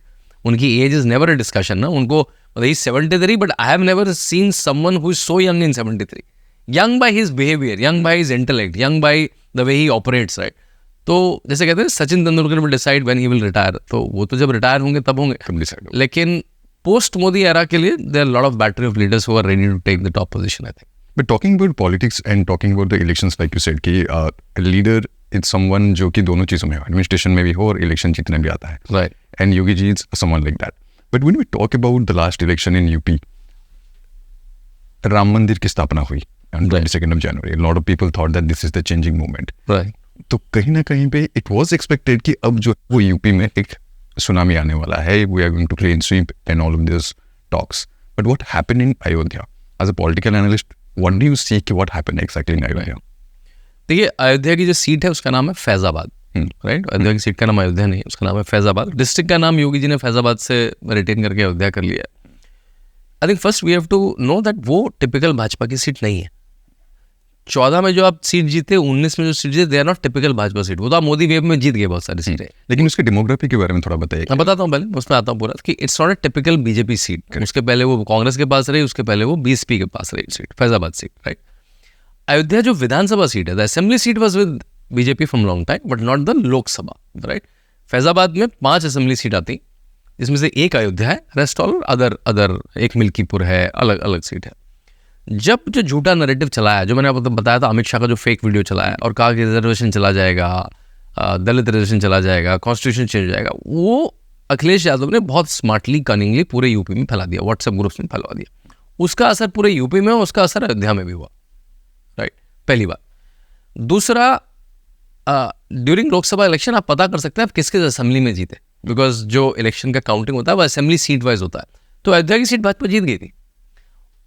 उनकी age is never a discussion ना. उनको मतलब ही 73, but I have never seen someone who is so young in 73. Young by his behaviour, young by his intellect, young by the way he operates, right. तो जैसे कहते हैं Sachin Tendulkar will decide when he will retire. तो वो तो जब retire होंगे तब होंगे. लेकिन पोस्ट मोदी एरा के लिए there are lot of battery of leaders who are ready to take the top position, I think. But talking about politics and talking about the elections, like you said, कि a leader is someone जो कि दोनों चीज़ों में हो, administration में भी हो और इलेक्शन जीतने भी आता है, right. and Yogi ji is someone like that. But when we talk about the last election in UP, Ram मंदिर की स्थापना हुई on 22nd of January. A lot of people thought that this is the changing moment. Right. तो कहीं ना कहीं पे it was expected कि अब जो वो यूपी में एक सुनामी आने वाला है, we are going to clean sweep and all of these talks. But what happened in Ayodhya? As a political analyst, what do you see कि what happened exactly in Ayodhya? देखिए, अयोध्या की जो seat है उसका नाम है फैजाबाद, राइट. अयोध्या की seat का नाम अयोध्या नहीं है, उसका नाम है फैजाबाद. डिस्ट्रिक्ट का नाम योगी जी ने फैजाबाद से रिटेन करके अयोध्या कर लिया. I think first we have to know that वो टिपिकल भाजपा की सीट नहीं है. 14 में जो आप सीट जीते, 19 में जो सीट जीते, they are not typical Bhajpa seat. वो तो आप मोदी वेव में जीत गए बहुत सारी सीटें. लेकिन उसके डेमोग्राफी के बारे में थोड़ा बताइए. मैं बताता हूँ, पहले उसमें आता हूँ पूरा कि it's not a typical BJP seat. उसके पहले वो कांग्रेस के पास रही, उसके पहले वो बीएसपी के पास रही seat, Faizabad seat, right. Ayodhya जो विधानसभा सीट है, the assembly seat was with BJP from long time, but not the Lok Sabha, right. Faizabad में 5 असेंबली सीट आती, जिसमें से एक अयोध्या है, रेस्ट ऑल अदर एक मिल्कीपुर है, अलग अलग सीट है. जब जो झूठा नैरेटिव चलाया, जो मैंने आपको बताया था, अमित शाह का जो फेक वीडियो चलाया और कहा कि रिजर्वेशन चला जाएगा, दलित रिजर्वेशन चला जाएगा, कॉन्स्टिट्यूशन चेंज हो जाएगा, वो अखिलेश यादव ने बहुत स्मार्टली, कनिंगली पूरे यूपी में फैला दिया, व्हाट्सएप ग्रुप्स में फैला दिया. उसका असर पूरे यूपी में, उसका असर अयोध्या में भी हुआ, राइट. पहली बात. दूसरा, ड्यूरिंग लोकसभा इलेक्शन आप पता कर सकते हैं आप किस किस असेंबली में जीते, बिकॉज जो इलेक्शन का काउंटिंग होता है वो असेंबली सीट वाइज होता है. तो अयोध्या की सीट भाजपा जीत गई थी.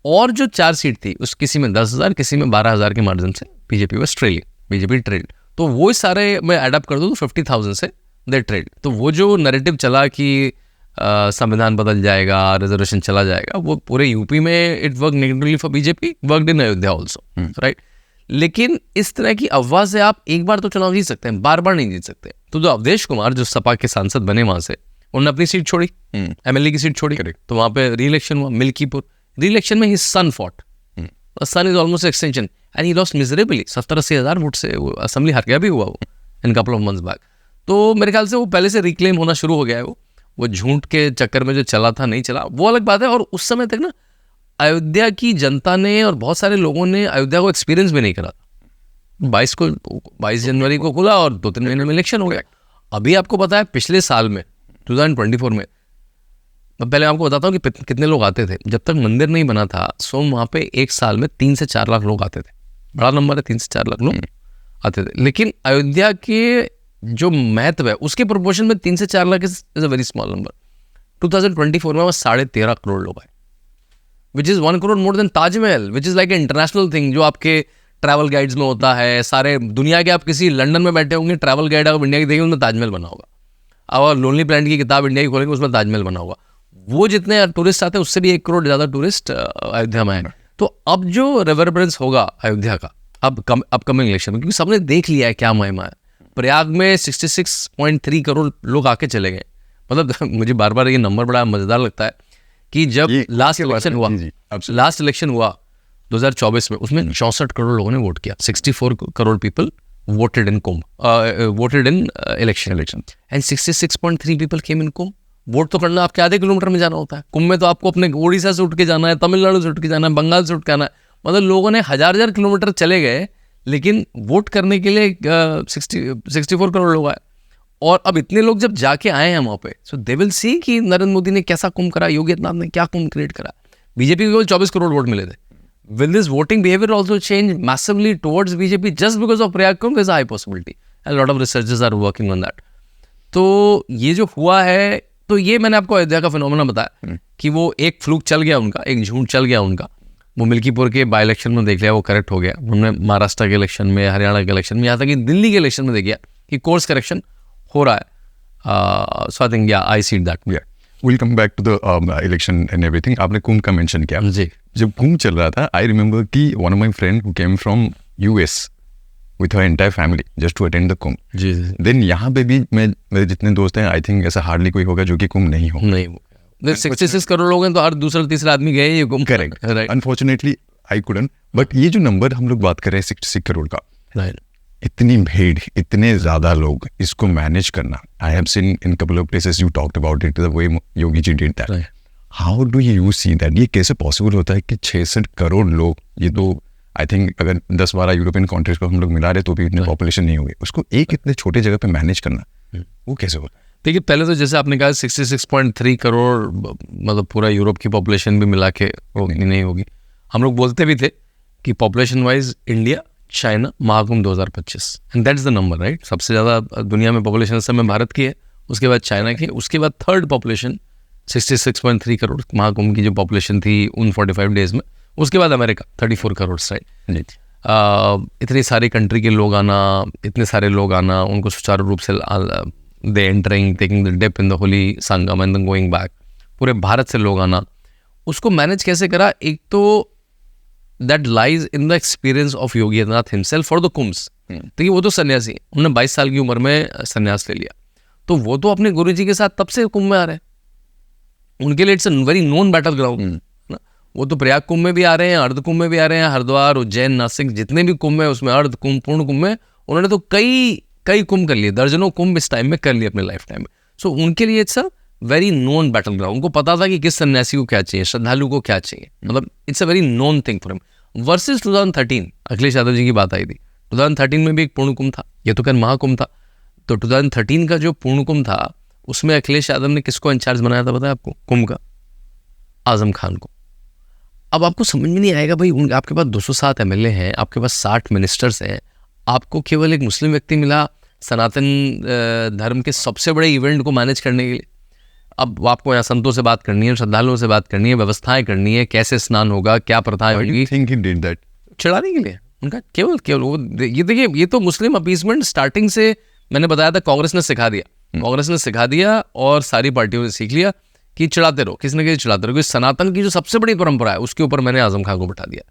और जो 4 सीट थी, उस किसी में 10,000, किसी में 12,000 के मार्जिन से BJP was trailing, BJP trailed. तो वो सारे मैं एडअप कर दूँ तो 50,000 से दे ट्रेल्ड. तो वो जो नैरेटिव चला कि संविधान बदल जाएगा, रिजर्वेशन चला जाएगा, वो पूरे यूपी में it work negatively for BJP, worked in Ayodhya also, right. लेकिन इस तरह की अफवाह से आप एक बार तो चुनाव जीत सकते हैं, बार बार नहीं जीत सकते. तो जो अवधेश कुमार जो सपा के सांसद बने वहां से, उन्होंने अपनी सीट छोड़ी, एमएलए की सीट छोड़ी, तो वहां पे री इलेक्शन हुआ मिल्कीपुर। री इलेक्शन में his son fought, son is almost extension and he lost miserably. 70-80 हज़ार वोट से वो असेंबली हार गया भी हुआ वो इन कपल ऑफ मंथ्स बैक। तो मेरे ख्याल से वो पहले से रिक्लेम होना शुरू हो गया है। वो झूठ के चक्कर में जो चला था नहीं चला वो अलग बात है। और उस समय तक ना अयोध्या की जनता ने और बहुत सारे लोगों ने अयोध्या को एक्सपीरियंस भी नहीं करा था। 22 जनवरी को खुला और 2-3 महीने में इलेक्शन हो गया। अभी आपको पता है पिछले साल में 2024 में, मैं पहले आपको बताता हूँ कि कितने लोग आते थे। जब तक मंदिर नहीं बना था वहाँ पे एक साल में 3 से 4 लाख लोग आते थे। बड़ा नंबर है, 3 से 4 लाख लोग आते थे। लेकिन अयोध्या के जो महत्व है उसके प्रोपोर्शन में 3 से 4 lakh is a very small number. 2024 में 13.5 करोड़ लोग आए, which is 1 crore more than Taj Mahal, which is like a international thing जो आपके ट्रैवल गाइड्स में होता है। सारे दुनिया के आप किसी लंदन में बैठे होंगे, ट्रैवल गाइड ऑफ इंडिया की देखेंगे उसमें ताजमहल बना होगा। और लोनली प्लैनेट की किताब इंडिया की खोलेंगे उसमें ताजमहल बना होगा। वो जितने टूरिस्ट आते हैं उससे भी 1 करोड़ ज़्यादा टूरिस्ट अयोध्या में आए। तो अब जो रिवर्बरेंस होगा अयोध्या का अपकमिंग इलेक्शन में, क्योंकि सबने देख लिया है क्या महिमा है। प्रयाग में 66.3 करोड़ लोग आके चले गए। मतलब मुझे बार बार ये नंबर बड़ा मज़ेदार लगता है कि जब लास्ट इलेक्शन हुआ 2024 में, उसमें 64 करोड़ लोगों ने वोट किया। 64 crore people voted in Kumbh, voted in election and 66.3 people came in Kumbh. Vote तो करना आपके आधे किलोमीटर में जाना होता है। कुंभ में तो आपको अपने उड़ीसा से उठ के जाना है, तमिलनाडु से उठ के जाना है, बंगाल से उठ के आना है। मतलब लोगों ने हजार किलोमीटर चले गए, लेकिन वोट करने के लिए 64 करोड़ लोग आए। और अब इतने लोग जब जाके आए हैं वहाँ पे, सो दे विल सी कि नरेंद्र मोदी ने कैसा कुंभ करा, योगी आदित्यनाथ ने क्या कुंभ क्रिएट करा। बीजेपी को केवल 24 करोड़ वोट मिले थे। Will this voting behavior also change massively towards BJP just because of Prayag Kumbh? Is a high possibility. A lot of researchers are working on that. तो ये जो हुआ है, तो ये मैंने आपको अयोध्या का फिनोमेना बताया कि वो एक फ्लूक चल गया उनका, एक झूठ चल गया उनका। वो मिल्कीपुर के बाई इलेक्शन में देख लिया, वो करेक्ट हो गया। उन्होंने महाराष्ट्र के इलेक्शन में, हरियाणा के इलेक्शन में, यहाँ तक कि दिल्ली के इलेक्शन में देख गया कि कोर्स करेक्शन हो रहा है। So I think I see that. Will come back to the election and everything. आपने कुंभ का मेंशन किया जी। जब कुंभ चल रहा था, आई रिमेंबर कि one of my friend who came from US with her entire family just to attend the Kumbh. जी। Then यहाँ पे भी मेरे जितने दोस्त हैं, आई थिंक ऐसा हार्डली कोई होगा जो कि कुंभ नहीं हो। 66 करोड़ लोग हैं तो हर दूसरा तीसरा आदमी गए ये Kumbh. Correct. Unfortunately I couldn't. But ये जो नंबर हम लोग बात कर रहे हैं 66 करोड़ का, इतनी भीड़, इतने ज़्यादा लोग, इसको मैनेज करना, I have seen in couple of places you talked about it, the way Yogi ji did that. How do you see that? ये कैसे पॉसिबल होता है कि 66 करोड़ लोग, ये तो आई थिंक अगर 10-12 यूरोपियन कंट्रीज को हम लोग मिला रहे तो भी इतनी पॉपुलेशन नहीं होगी, उसको एक इतने छोटे जगह पे मैनेज करना, वो कैसे होता है? देखिए, पहले तो जैसे आपने कहा 66.3 करोड़, मतलब पूरा यूरोप की पॉपुलेशन भी मिला के नहीं होगी। हम लोग बोलते भी थे कि population wise India, China, Mahakumbh 2025 and that's the number, right. सबसे ज़्यादा दुनिया में पॉपुलेशन इस समय भारत की है, उसके बाद चाइना की, उसके बाद थर्ड पॉपुलेशन 66.3 करोड़ महाकुंभ की जो पॉपुलेशन थी उन 45 डेज में, उसके बाद अमेरिका 34 करोड़, राइट। इतनी सारी कंट्री के लोग आना, इतने सारे लोग आना, उनको सुचारू रूप से they entering, taking the dip in the holy Sangam and then going back, पूरे भारत से लोग आना, उसको मैनेज कैसे करा? एक तो that lies in the experience of Yogi Adityanath himself for the Kumbhs. देखिए, वो तो सन्यासी, उन्होंने 22 साल की उम्र में सन्यास ले लिया, तो वो तो अपने गुरु जी के साथ तब से कुंभ में आ रहे हैं। उनके लिए it's a very known battle ground. वो तो प्रयाग कुंभ में भी आ रहे हैं, अर्ध कुंभ में भी आ रहे हैं, हरिद्वार, उज्जैन, नासिक, जितने भी कुंभ है उसमें अर्ध कुंभ, पूर्ण कुंभ में उन्होंने तो कई कुंभ कर लिए, दर्जनों कुंभ इस टाइम में कर लिए अपने लाइफ टाइम में। सो उनके लिए it's a very known battle ground. उनको पता था कि किस सन्यासी को क्या चाहिए, श्रद्धालु को क्या चाहिए, मतलब it's a very known thing for him. Versus 2013 Akhilesh Yadav ji की बात आई थी, 2013 में भी एक पूर्ण कुंभ था, ये तो खैर महाकुंभ था। तो 2013 का जो पूर्ण कुंभ था उसमें अखिलेश यादव ने किसको इंचार्ज बनाया था पता है आपको? कुंभ का आजम खान को। अब आपको समझ में नहीं आएगा भाई, आपके पास 207 MLA हैं, आपके पास 60 मिनिस्टर्स हैं, आपको केवल एक मुस्लिम व्यक्ति मिला सनातन धर्म के सबसे बड़े इवेंट को मैनेज करने के लिए। अब आपको यहाँ संतों से बात करनी है, श्रद्धालुओं से बात करनी है, व्यवस्थाएं करनी है, कैसे स्नान होगा, क्या प्रथाएं होगी, चढ़ाने के लिए उनका केवल वो। ये देखिए, ये तो मुस्लिम अपीसमेंट स्टार्टिंग से मैंने बताया था, कांग्रेस ने सिखा दिया और सारी पार्टियों ने सीख लिया कि चढ़ाते रहो, किसी न किसी चढ़ाते रहो। क्योंकि सनातन की जो सबसे बड़ी परंपरा है उसके ऊपर मैंने आजम खान को बैठा दिया।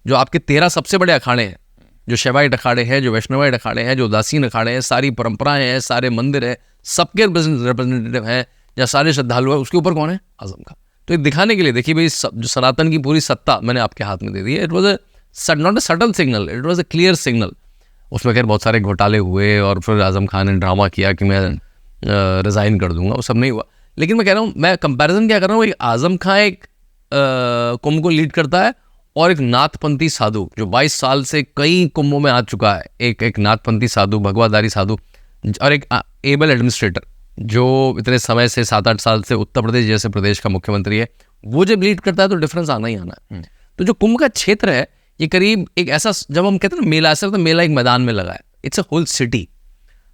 जो आपके 13 सबसे बड़े अखाड़े हैं, जो शैवाइट अखाड़े हैं, जो वैष्णवाइट अखाड़े हैं, जो उदासीन अखाड़े हैं, सारी परंपराएं हैं, सारे मंदिर हैं, सबके रिप्रेजेंटेटिव हैं, या सारे श्रद्धालु हैं, उसके ऊपर कौन है? आजम खान। तो ये दिखाने के लिए, देखिए भाई, जो सनातन की पूरी सत्ता मैंने आपके हाथ में दे दी है। It was a not a subtle signal, it was a clear signal. उसमें खैर बहुत सारे घोटाले हुए और फिर आजम खान ने ड्रामा किया कि मैं रिज़ाइन कर दूंगा, वो सब नहीं हुआ। लेकिन मैं कह रहा हूँ, मैं कंपैरिजन क्या कर रहा हूँ, एक आजम खान एक कुंभ को लीड करता है, और एक नाथपंथी साधु जो 22 साल से कई कुंभों में आ चुका है, एक नाथपंथी साधु, भगवाधारी साधु, और एक एबल एडमिनिस्ट्रेटर जो इतने समय से 7-8 साल से उत्तर प्रदेश जैसे प्रदेश का मुख्यमंत्री है, वो जब लीड करता है तो डिफरेंस आना ही आना है। तो जो कुंभ का क्षेत्र है, ये करीब एक ऐसा, जब हम कहते हैं ना मेला, ऐसा तो मेला एक मैदान में लगा है, इट्स अ होल सिटी।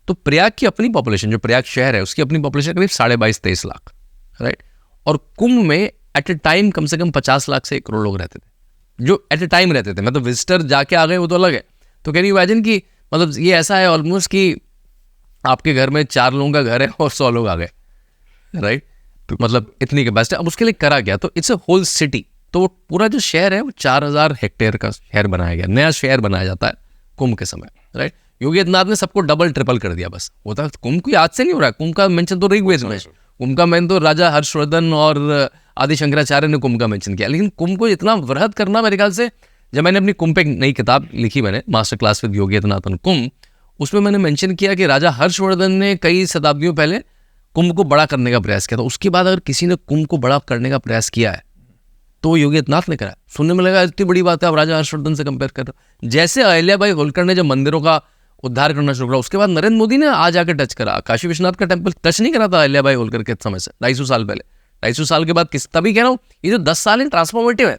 तो प्रयाग की अपनी पॉपुलेशन, जो प्रयाग शहर है उसकी अपनी पॉपुलेशन करीब 22.5-23 लाख, राइट। और कुंभ में एट ए टाइम कम से कम 50 लाख से 1 करोड़ लोग रहते थे, जो एट ए टाइम रहते थे। मतलब विजिटर जाके आ गए वो तो अलग है। तो कैन यू इमेजिन कि मतलब ये ऐसा है ऑलमोस्ट कि आपके घर में 4 लोगों का घर है और 100 लोग आ गए, राइट। तो मतलब इतनी कैपेसिटी। अब उसके लिए करा गया, तो इट्स अ होल सिटी। तो वो पूरा जो शहर है वो 4000 हेक्टेयर का शहर बनाया गया, नया शहर बनाया जाता है कुंभ के समय, राइट। योगी आदित्यनाथ ने सबको डबल ट्रिपल कर दिया बस। होता है कुंभ कोई आज से नहीं हो रहा है, कुंभ का मेंशन तो ऋग्वेद में, कुंभ का मेन तो राजा हर्षवर्धन और आदि शंकराचार्य ने कुंभ का मेंशन किया। लेकिन कुंभ को इतना वृहद करना, मेरे ख्याल से जब मैंने अपनी कुंभ पे एक नई किताब लिखी, मैंने master class with Yogi Adityanath कुंभ, उसमें मैंने मेंशन किया कि राजा हर्षवर्धन ने कई शताब्दियों पहले कुंभ को बड़ा करने का प्रयास किया था। उसके बाद अगर किसी ने कुंभ को बड़ा करने का प्रयास किया है तो योगी आदित्यनाथ ने करा। सुनने में लगा इतनी बड़ी बात है, आप राजा हर्षवर्धन से कंपेयर कर रहे हो। जैसे अहिल्याबाई होलकर ने जब मंदिरों का उद्धार करना शुरू करा, उसके बाद नरेंद्र मोदी ने आ जाकर टच करा। काशी विश्वनाथ का टेम्पल टच नहीं करा था अहिल्याबाई होलकर के समय से, 250 साल पहले। 250 साल के बाद तभी कह रहा हूँ, ये जो 10 साल है ट्रांसफॉर्मेटिव है।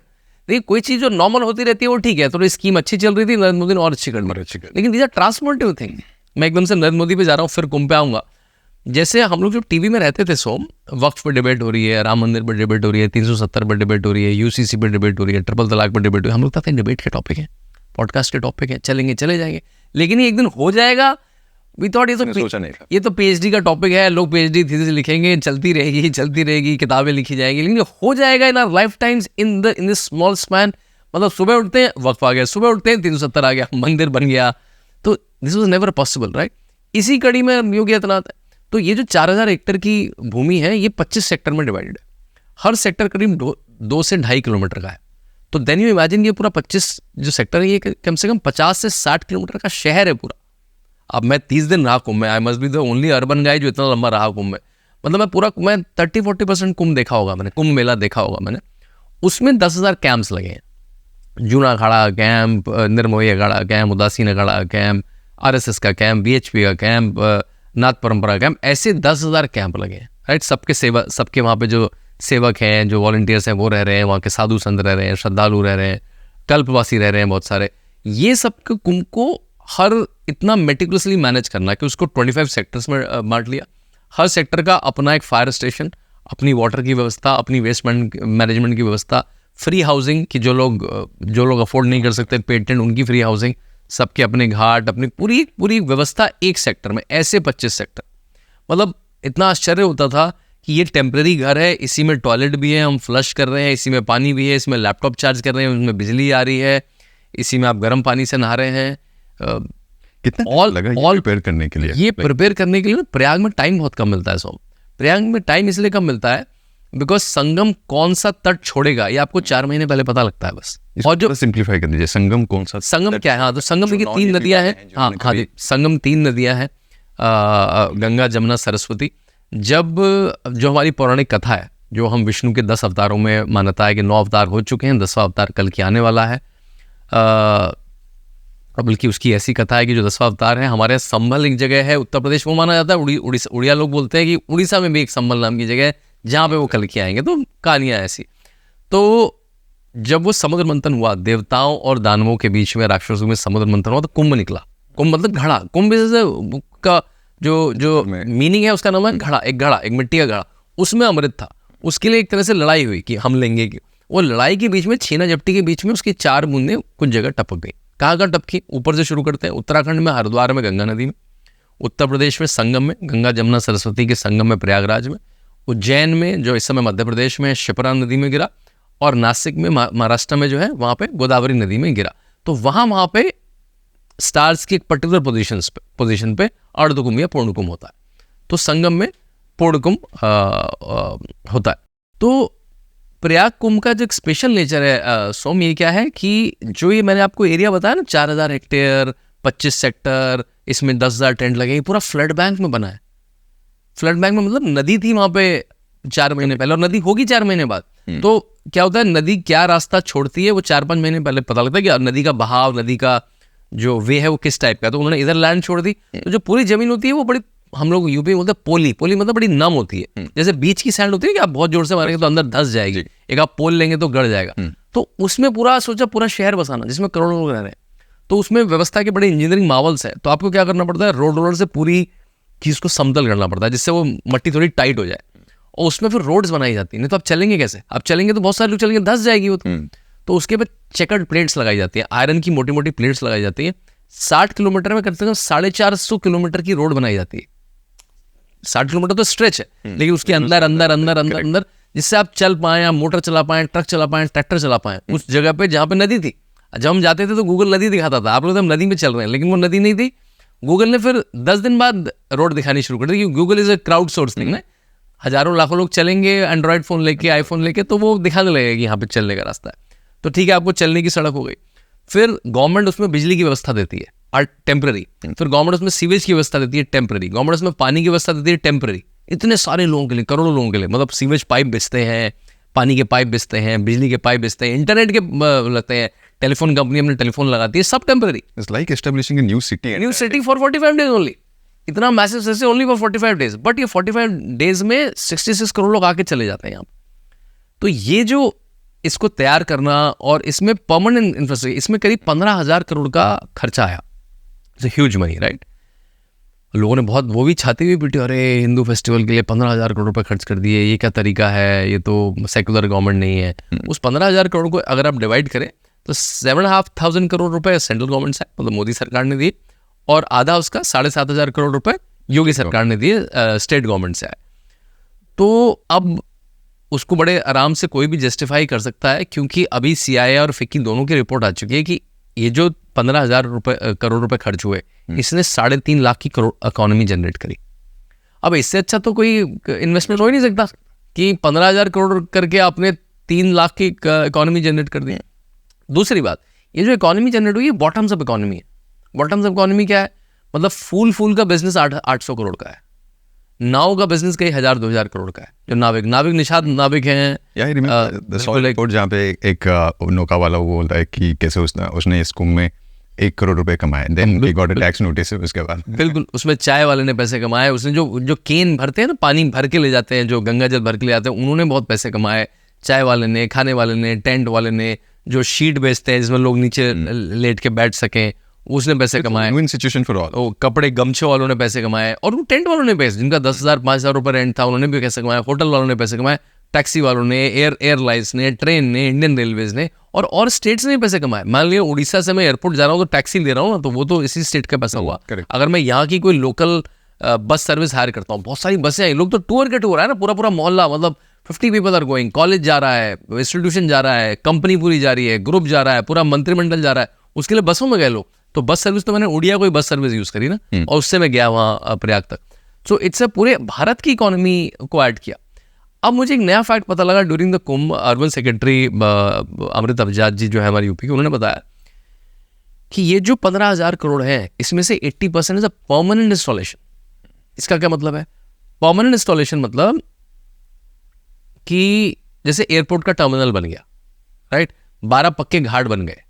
देखिए कोई चीज़ जो नॉर्मल होती रहती है वो ठीक है, तो स्कीम अच्छी चल रही थी, नरेंद्र मोदी ने और अच्छी कर दी, लेकिन दीज आर ट्रांसफॉर्मेटिव थिंग। मैं एकदम से नरेंद्र मोदी पे जा रहा हूँ, फिर कुंभ पे आऊँगा। जैसे हम लोग जब टीवी में रहते थे सोम, वक्फ पर डिबेट हो रही है, राम मंदिर पर डिबेट हो रही है, 370 पर डिबेट हो रही है, यूसीसी पर डिबेट हो रही है, ट्रिपल तलाक पर डिबेट हो रही है, हम लोग कहते हैं डिबेट के टॉपिक है, पॉडकास्ट के टॉपिक है, चलेंगे चले जाएंगे। लेकिन ये एक दिन हो जाएगा, वी थॉट ये तो पीएचडी का टॉपिक है, लोग पीएचडी थीसिस लिखेंगे, चलती रहेगी, किताबें लिखी जाएंगी, लेकिन हो जाएगा in our life times in this small span. मतलब सुबह उठते हैं वक्फ आ गया, सुबह उठते हैं 370 आ गया, मंदिर बन गया। तो this was never possible, right. इसी कड़ी में योगी आदित्यनाथ है। तो ये जो 4000 हेक्टेयर की भूमि है, ये 25 सेक्टर में डिवाइडेड है। हर सेक्टर करीब 2 से 2.5 किलोमीटर का है। तो देन यू इमेजिन ये पूरा 25 जो सेक्टर है, ये कम से कम 50 से 60 किलोमीटर का शहर है पूरा। अब मैं 30 दिन रहा कुंभ में, I must be the only urban guy जो इतना लंबा रहा कुंभ में। मतलब मैं 30-40% कुंभ देखा होगा मैंने, कुंभ मेला देखा होगा मैंने। उसमें 10,000 कैंप्स लगे हैं। जूना अखाड़ा कैंप, निर्मोही अखाड़ा कैंप, उदासीन अखाड़ा कैंप, RSS का कैंप, BHP का कैंप, नाथ परंपरा कैंप, ऐसे 10,000 कैंप लगे हैं, राइट। सबके वहाँ पे जो सेवक हैं, जो वॉलंटियर्स हैं, वो रह रहे हैं, वहाँ के साधु संत रह रहे हैं, श्रद्धालु रह रहे हैं, कल्पवासी रह रहे हैं बहुत सारे। ये सब कुंभ को हर इतना मेटिकुलसली मैनेज करना कि उसको 25 सेक्टर्स में बांट लिया। हर सेक्टर का अपना एक फायर स्टेशन, अपनी वाटर की व्यवस्था, अपनी वेस्ट मैनेजमेंट की व्यवस्था, फ्री हाउसिंग कि जो लोग अफोर्ड नहीं कर सकते पेटेंट, उनकी फ्री हाउसिंग, सबके अपने घाट, अपनी पूरी व्यवस्था एक सेक्टर में। ऐसे 25 सेक्टर। मतलब इतना आश्चर्य होता था कि ये टेम्पररी घर है, इसी में टॉयलेट भी है, हम फ्लश कर रहे हैं, इसी में पानी भी है, इसमें लैपटॉप चार्ज कर रहे हैं, उसमें बिजली आ रही है, इसी में आप गर्म पानी से नहा रहे हैं। कितना लगा ये प्रिपेयर करने के लिए? ये प्रिपेयर करने के लिए प्रयाग में टाइम बहुत कम मिलता है सोम। प्रयाग में टाइम इसलिए कम मिलता है बिकॉज संगम कौन सा तट छोड़ेगा ये आपको 4 महीने पहले पता लगता है बस। और जो सिंप्लीफाई कर दीजिए, संगम कौन सा, संगम क्या है? हाँ, तो संगम की 3 नदियां हैं। हाँ, संगम 3 नदियां हैं, गंगा, जमुना, सरस्वती। जो हमारी पौराणिक कथा है, जो हम विष्णु के 10 अवतारों में मान्यता है कि 9 अवतार हो चुके हैं, 10वां अवतार कल की आने वाला है। बल्कि उसकी ऐसी कथा है कि जो 10वां अवतार है, हमारे संभल एक जगह है उत्तर प्रदेश, वो माना जाता है। उड़िया लोग बोलते हैं कि उड़ीसा में भी एक संभल नाम की जगह है जहाँ पे वो कल की आएंगे। तो कहानियाँ ऐसी। तो जब वो समुद्र मंथन हुआ, देवताओं और दानवों के बीच में, राक्षसों में समुद्र मंथन हुआ, तो कुंभ निकला। कुंभ मतलब घड़ा। कुंभ का जो मीनिंग है उसका नाम है घड़ा। एक मिट्टी का घड़ा, उसमें अमृत था। उसके लिए एक तरह से लड़ाई हुई कि हम लेंगे कि। वो लड़ाई के बीच में, छीना झपटी के बीच में उसकी 4 बूंदें कुछ जगह टपक गई। कहाँ टपकी? ऊपर से शुरू करते हैं। उत्तराखंड में हरिद्वार में गंगा नदी में, उत्तर प्रदेश में संगम में, गंगा जमुना सरस्वती के संगम में प्रयागराज में, उज्जैन में जो इस समय मध्य प्रदेश में शिप्रा नदी में गिरा, और नासिक में महाराष्ट्र में जो है वहाँ पे गोदावरी नदी में गिरा। तो वहाँ पे स्टार्स की एक पर्टिकुलर पोजीशन पे अर्धकुंभ या पूर्ण कुंभ होता है, तो संगम में पूर्ण कुंभ होता है। तो प्रयाग कुंभ का जो एक स्पेशल नेचर है सोम, ये क्या है कि जो ये मैंने आपको एरिया बताया ना, 4000 हेक्टेयर, 25 सेक्टर, इसमें 10,000 टेंट लगे, ये पूरा फ्लड बैंक में बना है। फ्लड बैंक में मतलब नदी थी वहां पे 4 महीने पहले और नदी होगी 4 महीने बाद। तो क्या होता है, नदी क्या रास्ता छोड़ती है वो 4-5 महीने पहले पता लगता है कि नदी का बहाव, नदी का जो वे है वो किस टाइप का। तो उन्होंने इधर लैंड छोड़ दी, तो जो पूरी जमीन होती है वो बड़ी, हम लोग यूपी में बोलते हैं पोली, पोली मतलब बड़ी नम होती है। जैसे बीच की सैंड होती है कि आप बहुत जोर से मारेंगे तो अंदर धंस जाएगी, एक आप पोल लेंगे तो गड़ जाएगा। तो उसमें पूरा सोचा पूरा शहर बसाना जिसमें करोड़ों लोग रह रहे हैं, तो उसमें व्यवस्था के बड़े इंजीनियरिंग मावल्स है। तो आपको क्या करना पड़ता है, रोड रोलर से पूरी चीज को समतल करना पड़ता है जिससे वो मट्टी थोड़ी टाइट हो जाए, और उसमें फिर रोड्स बनाई जाती है। नहीं तो आप चलेंगे कैसे, आप चलेंगे तो बहुत सारे लोग चलेंगे, धंस जाएगी वो। तो उसके बाद चेकर्ड प्लेट्स लगाई जाती है, आयरन की मोटी मोटी प्लेट्स लगाई जाती है। 60 किलोमीटर में करते हैं 450 किलोमीटर की रोड बनाई जाती है। 60 किलोमीटर तो स्ट्रेच है, लेकिन उसके अंदर अंदर अंदर अंदर अंदर जिससे आप चल पाए, आप मोटर चला पाए, ट्रक चला पाए, ट्रैक्टर चला पाए उस जगह पे जहाँ पे नदी थी। जब हम जाते थे तो गूगल नदी दिखाता था, आप लोग हम नदी में चल रहे हैं, लेकिन वो नदी नहीं थी। गूगल ने फिर 10 दिन बाद रोड दिखानी शुरू कर दी, क्योंकि Google is a crowd sourcing ना, हजारों लाखों लोग चलेंगे एंड्रॉइड फोन लेके, आईफोन लेके, तो वो दिखाने लगेगा कि यहाँ पे चलने का रास्ता है। तो ठीक है, आपको चलने की सड़क हो गई। फिर गवर्नमेंट उसमें बिजली की व्यवस्था देती है और टेम्पररी, फिर गवर्नमेंट उसमें सीवेज की व्यवस्था देती है टेम्पररी, गवर्नमेंट उसमें पानी की व्यवस्था देती है टेम्पररी। इतने सारे लोगों के लिए, करोड़ों लोगों के लिए, मतलब सीवेज पाइप बेचते हैं, पानी के पाइप बेचते हैं, बिजली के पाइप बेचते हैं, इंटरनेट के लगते हैं, टेलीफोन कंपनी अपने टेलीफोन लगाती है, सब temporary. It's like establishing a new city. New city for 45 days only, इतना massive city only for 45 days. But ये 45 डेज में 66 करोड़ लोग आके चले जाते हैं यहाँ। तो ये जो इसको तैयार करना और इसमें परमानेंट इंफ्रास्ट्रक्चर, इसमें करीब 15,000 करोड़ का खर्चा आया। It's huge money, right. लोगों ने बहुत वो भी छाती हुई पीटी, अरे हिंदू फेस्टिवल के लिए 15,000 करोड़ रुपए खर्च कर दिए, ये क्या तरीका है, ये तो सेकुलर गवर्नमेंट नहीं है। उस 15,000 करोड़ को अगर आप डिवाइड करें तो 7,500 करोड़ रुपए सेंट्रल गवर्नमेंट से, मतलब मोदी सरकार ने दिए, और आधा उसका 7,500 करोड़ रुपए योगी सरकार ने दिए, स्टेट गवर्नमेंट से आए। तो अब उसको बड़े आराम से कोई भी जस्टिफाई कर सकता है, क्योंकि अभी सीआईए और फिक्की दोनों की रिपोर्ट आ चुकी है कि ये जो 15,000 करोड़ रुपए खर्च हुए, इसने 3.5 लाख की करोड़ इकोनॉमी जनरेट करी। अब इससे अच्छा तो कोई इन्वेस्टमेंट हो ही नहीं सकता कि 15,000 करोड़ करके आपने 3 लाख की इकोनॉमी जनरेट कर दी। दूसरी बात, ये जो इकोनॉमी जनरेट हुई है बॉटम्स अप इकोनॉमी है। बॉटम्स अप इकोनॉमी क्या है, मतलब फूल का बिजनेस 800 करोड़ का है, नाव का बिजनेस कई 1,000-2,000 करोड़ का है। जो नाविक निषाद नाविक हैं, जहाँ पे एक नौका वाला वो बोलता है कि कैसे उसने इस कुंभ में 1 करोड़ रुपए कमाए, then he got a tax notice उसके बाद। बिल्कुल, उसमें चाय वाले ने पैसे कमाए, उसने जो केन भरते हैं ना, पानी भर के ले जाते हैं, जो गंगा जल भर के ले जाते हैं, उन्होंने बहुत पैसे कमाए। चाय वाले ने, खाने वाले ने, टेंट वाले ने, जो शीट बेचते हैं जिसमें लोग नीचे लेट के बैठ सकें, उसने पैसे कमाए। Win situation for all. वो कपड़े गमछे वालों ने पैसे कमाए, और वो टेंट वालों ने पैसे, जिनका 10,000 5,000 रुपये रेंट था, उन्होंने भी पैसे कमाए। होटल वालों ने पैसे कमाए, टैक्सी वालों ने, एयरलाइंस ने, ट्रेन ने, इंडियन रेलवेज ने, और स्टेट्स ने भी पैसे कमाए। मान लिया उड़ीसा से मैं एयरपोर्ट जा रहा हूँ तो टैक्सी ले रहा हूँ ना, तो वो तो इसी स्टेट का पैसा हुआ। अगर मैं यहाँ की कोई लोकल बस सर्विस हायर करता हूँ, बहुत सारी बसें हैं, लोग तो टूर के टूर है ना, पूरा मोहल्ला, मतलब 50 पीपल आर गोइंग, कॉलेज जा रहा है, इंस्टीट्यूशन जा रहा है, कंपनी पूरी जा रही है, ग्रुप जा रहा है, पूरा मंत्रिमंडल जा रहा है, उसके लिए बसों में गए लोग। तो बस सर्विस तो मैंने उड़िया कोई बस सर्विस यूज करी ना, और उससे मैं गया वहाँ प्रयाग तक। सो इट्स पूरे भारत की इकोनॉमी को ऐड किया। अब मुझे एक नया फैक्ट पता लगा during the Kumbh. Urban secretary Amrit Abjad ji जो है हमारी यूपी के, उन्होंने बताया कि ये जो 15,000 करोड़ है, इसमें से 80% इज अ परमानेंट इंस्टॉलेशन। इसका क्या मतलब है? परमानेंट इंस्टॉलेशन मतलब कि जैसे एयरपोर्ट का टर्मिनल बन गया, राइट, 12 पक्के घाट बन गए,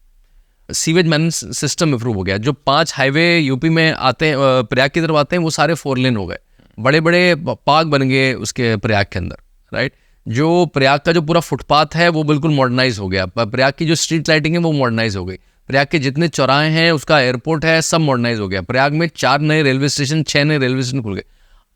सीवेज मैनेजमेंट सिस्टम इंप्रूव हो गया, जो 5 हाईवे यूपी में आते हैं, प्रयाग की तरफ आते हैं, वो सारे 4 लेन हो गए, बड़े बड़े पार्क बन गए उसके प्रयाग के अंदर, राइट। जो प्रयाग का जो पूरा फुटपाथ है वो बिल्कुल मॉडर्नाइज हो गया, प्रयाग की जो स्ट्रीट लाइटिंग है वो मॉडर्नाइज हो गई, प्रयाग के जितने चौराहे हैं, उसका एयरपोर्ट है, सब मॉडर्नाइज हो गया। प्रयाग में 4 नए रेलवे स्टेशन, 6 नए रेलवे स्टेशन खुल गए।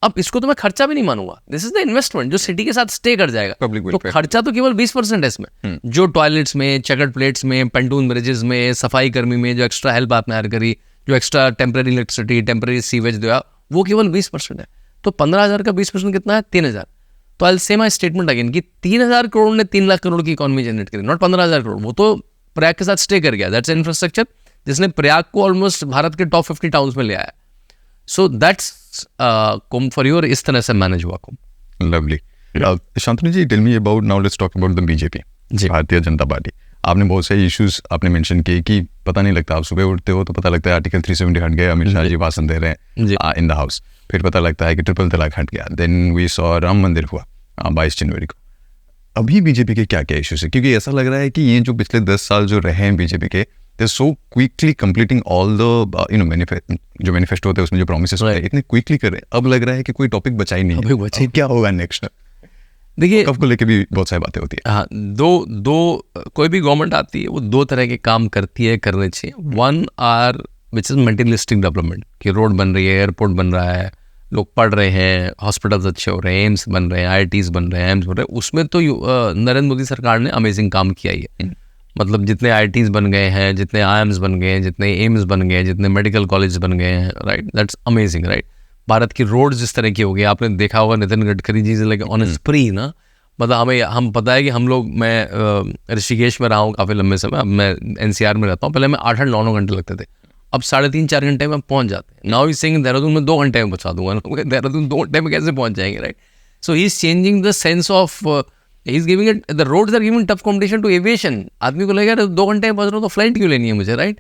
अब इसको तो मैं खर्चा भी नहीं मानूंगा, दिस इज द इन्वेस्टमेंट जो सिटी के साथ स्टे कर जाएगा। तो खर्चा तो केवल 20% है इसमें, जो टॉयलेट्स में, चेकर्ड प्लेट्स में, पेंटून ब्रिजेस में, सफाई कर्मी में, जो एक्स्ट्रा हेल्प आपने हायर करी, जो extra temporary electricity, temporary sewage दिया, वो केवल 20% है। तो 15,000 का 20% कितना है? 3,000। तो आई से माई स्टेटमेंट अगेन कि 3,000 करोड़ ने 3 लाख करोड़ की इकोनॉमी जनरेट करी, नॉट 15,000 करोड़। वो तो प्रयाग के साथ स्टे कर गया, दैट्स इंफ्रास्ट्रक्चर। जिसने प्रयाग को ऑलमोस्ट भारत के टॉप 50 टाउन्स में ले आया. So that's Kumbh for your. इस तरह से मैनेज हुआ Kumbh. Lovely. Shantanu ji, tell me about, now let's talk about the BJP, Bharatiya Janata party. आपने बहुत सारे इश्यूज आपने मेंशन किए कि पता नहीं लगता, आप सुबह उठते हो तो पता लगता है आर्टिकल 370 हट गया, अमित शाह जी भाषण दे रहे हैं इन द हाउस, फिर पता लगता है कि ट्रिपल तलाक हट गया, देन वी सॉ राम मंदिर हुआ 22 जनवरी को. अभी बीजेपी के क्या क्या इश्यूज है? क्योंकि ऐसा लग रहा है कि ये जो पिछले 10 साल जो रहे हैं बीजेपी के, they so quickly completing all the जो मैनिफेस्टो होते हैं उसमें जो प्रोमिसेस होते हैं इतने क्विकली कर रहे हैं, अब लग रहा है कि कोई टॉपिक बचा ही नहीं है. अब क्या होगा नेक्स्ट? देखिए, कब को लेके भी बहुत सारी बातें होती है. हाँ, दो कोई भी गवर्नमेंट आती है वो दो तरह के काम करती है, करने चाहिए. One or which is materialistic development, कि रोड बन रही है, एयरपोर्ट बन रहा है, लोग पढ़ रहे हैं, हॉस्पिटल्स अच्छे हो रहे हैं, एम्स बन रहे हैं, IITs बन रहे हैं, एम्स बन रहे हैं. उसमें तो नरेंद्र मोदी सरकार ने अमेजिंग काम किया ही है. मतलब जितने IITs बन गए हैं, जितने IIMs बन गए हैं, जितने एम्स बन गए हैं, जितने मेडिकल कॉलेज बन गए हैं, right, that's amazing, right. Bharat की रोड जिस तरह की हो गई, आपने देखा होगा नितिन गडकरी जी से लेकर ऑन ए स्प्री ना, मतलब हम पता है कि हम लोग, मैं ऋषिकेश में रहा हूँ काफ़ी लंबे समय, अब मैं NCR में रहता हूँ, पहले मैं 8-9 घंटे लगते थे, अब 3.5-4 घंटे में पहुँच जाते हैं. नाउ इज सेइंग देहरादून में 2 घंटे में पहुँचा दूंगा. देहरादून 2 घंटे में कैसे पहुँच जाएंगे, right. So he is changing the sense of, he is giving it, the roads are giving tough competition to aviation. आदमी को लगेगा 2 घंटे में पहुँच रहा हूँ तो फ्लाइट क्यों लेनी है मुझे, राइट.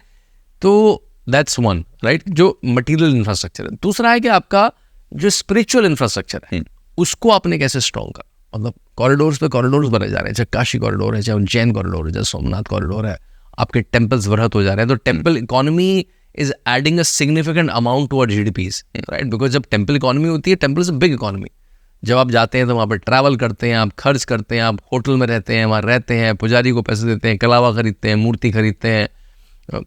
तो दैट्स वन, राइट, जो मटीरियल इंफ्रास्ट्रक्चर है. दूसरा है कि आपका जो स्पिरिचुअल इंफ्रास्ट्रक्चर है उसको आपने कैसे स्ट्रॉन्ग कर, मतलब कॉरिडोर्स पे कॉरिडोर्स बने जा रहे हैं, चाहे काशी कॉरिडोर है, चाहे उज्जैन कॉरिडोर है, चाहे सोमनाथ कॉरिडोर है, आपके टेम्पल्स वृहत हो जा रहे हैं. तो temple economy is adding a significant amount to our GDPs, right, because जब टेम्पल इकोनॉमी होती है, temple is a big economy. जब आप जाते हैं तो वहाँ पर ट्रैवल करते हैं, आप खर्च करते हैं, आप होटल में रहते हैं, वहाँ रहते हैं, पुजारी को पैसे देते हैं, कलावा खरीदते हैं, मूर्ति खरीदते हैं,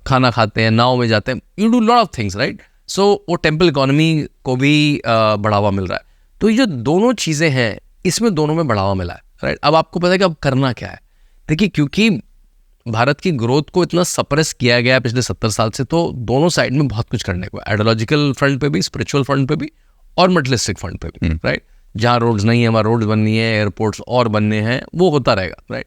खाना खाते हैं, नाव में जाते हैं, you do lot of things, right. So वो टेम्पल इकोनॉमी को भी बढ़ावा मिल रहा है. तो ये जो दोनों चीज़ें हैं, इसमें दोनों में बढ़ावा मिला है, राइट. अब आपको पता है कि अब करना क्या है. देखिए, क्योंकि भारत की ग्रोथ को इतना सप्रेस किया गया पिछले 70 साल से, तो दोनों साइड में बहुत कुछ करने को है, आइडियोलॉजिकल फ्रंट पे भी, स्पिरिचुअल फ्रंट पे भी, और मटेरियलिस्टिक फ्रंट पे भी, राइट. जहाँ रोड्स नहीं है वहाँ रोड्स बननी है, एयरपोर्ट्स और बनने हैं, वो होता रहेगा, राइट.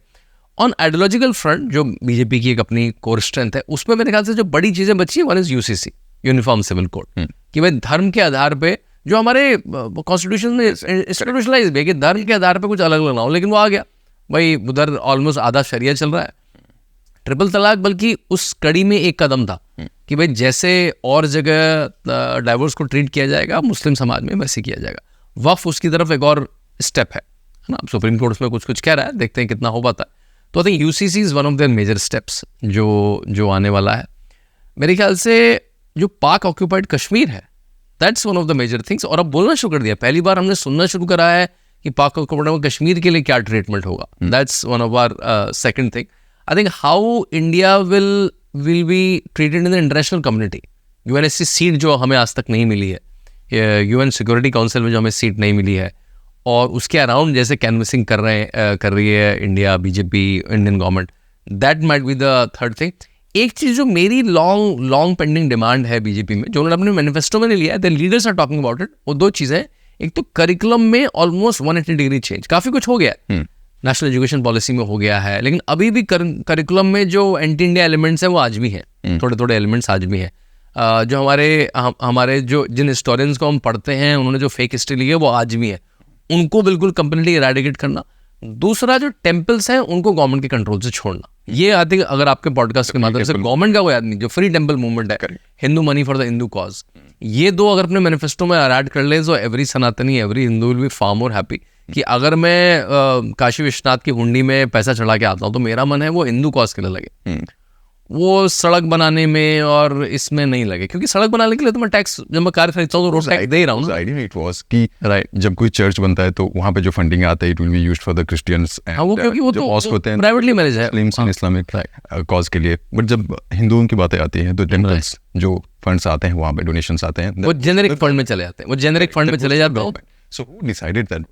ऑन आइडियोलॉजिकल फ्रंट जो बीजेपी की एक अपनी कोर स्ट्रेंथ है, उसमें मेरे ख्याल से जो बड़ी चीज़ें बची है, one is UCC, uniform civil code, कि भाई धर्म के आधार पे, जो हमारे कॉन्स्टिट्यूशन में इंस्टीट्यूशनलाइज भी है कि धर्म के आधार पे कुछ अलग अलग ना हो, लेकिन वो आ गया भाई, उधर ऑलमोस्ट आधा शरिया चल रहा है. ट्रिपल तलाक बल्कि उस कड़ी में एक कदम था कि भाई जैसे और जगह डाइवोर्स को ट्रीट किया जाएगा, मुस्लिम समाज में वैसे किया जाएगा. वक्फ उसकी तरफ एक और स्टेप है ना. सुप्रीम कोर्ट उसमें कुछ कह रहा है, देखते हैं कितना हो पाता है. तो I think UCC is one of their major steps जो आने वाला है. मेरे ख्याल से जो पाक ऑक्यूपाइड कश्मीर है, that's one of the major things. और अब बोलना शुरू कर दिया, पहली बार हमने सुनना शुरू करा है कि पाक ऑक्यूपाइड कश्मीर के लिए क्या ट्रीटमेंट होगा. That's one of our second thing. I think how India will be treated in the international community. UNSC seat जो हमें आज तक नहीं मिली है, UN सिक्योरिटी काउंसिल में जो हमें सीट नहीं मिली है, और उसके अराउंड जैसे कैनवसिंग कर रही है India, BJP, Indian government, that might be the third thing. एक चीज़ जो मेरी लॉन्ग पेंडिंग डिमांड है बीजेपी में, जो उन्होंने अपने मैनिफेस्टो में नहीं लिया है, the leaders are talking about it, वो दो चीज़ें. एक तो करिकुलम में ऑलमोस्ट 180 डिग्री चेंज, काफ़ी कुछ हो गया है, नेशनल एजुकेशन पॉलिसी में हो गया है, लेकिन अभी भी करिकुलम में जो एंटी इंडिया एलिमेंट्स हैं वो आज भी हैं, थोड़े एलिमेंट्स आज भी हैं. जो हमारे जो जिन हिस्टोरियंस को हम पढ़ते हैं, उन्होंने जो फेक हिस्ट्री ली है वो आज भी है, उनको बिल्कुल कंप्लीटली इरेडिकेट करना. दूसरा, जो टेम्पल्स हैं उनको गवर्नमेंट के कंट्रोल से छोड़ना. ये आई थिंक अगर आपके पॉडकास्ट के माध्यम से गवर्नमेंट का कोई आदमी, जो फ्री टेम्पल मूवमेंट है, Hindu money for the Hindu cause, ये दो अगर अपने मैनिफेस्टो में ऐड कर ले, तो एवरी सनातनी, every Hindu will be far more happy कि अगर मैं काशी विश्वनाथ की हुंडी में पैसा चढ़ा के आता हूँ तो मेरा मन है वो हिंदू कॉज के लिए लगे, वो सड़क बनाने में और इसमें नहीं लगे. क्योंकि सड़क बनाने के लिए तो मैं टैक्स, जब मैं कार खरीदता हूँ तो रोड टैक्स दे ही रहा हूँ. आइडिया इट वाज कि जब कोई चर्च बनता है तो वहाँ पे जो फंडिंग आता है, it will be used for the Christians. हाँ, वो क्योंकि वो तो प्राइवेटली मैनेज है इस्लामिक कॉज के लिए. बट जब हिंदुओं की बातें आती हैं तो टेम्पल्स जो फंड्स आते हैं, वहाँ पे डोनेशंस आते हैं, वो जेनेरिक फंड में चले जाते हैं, वो जेनेरिक फंड में चले जाते हैं. So who decided that?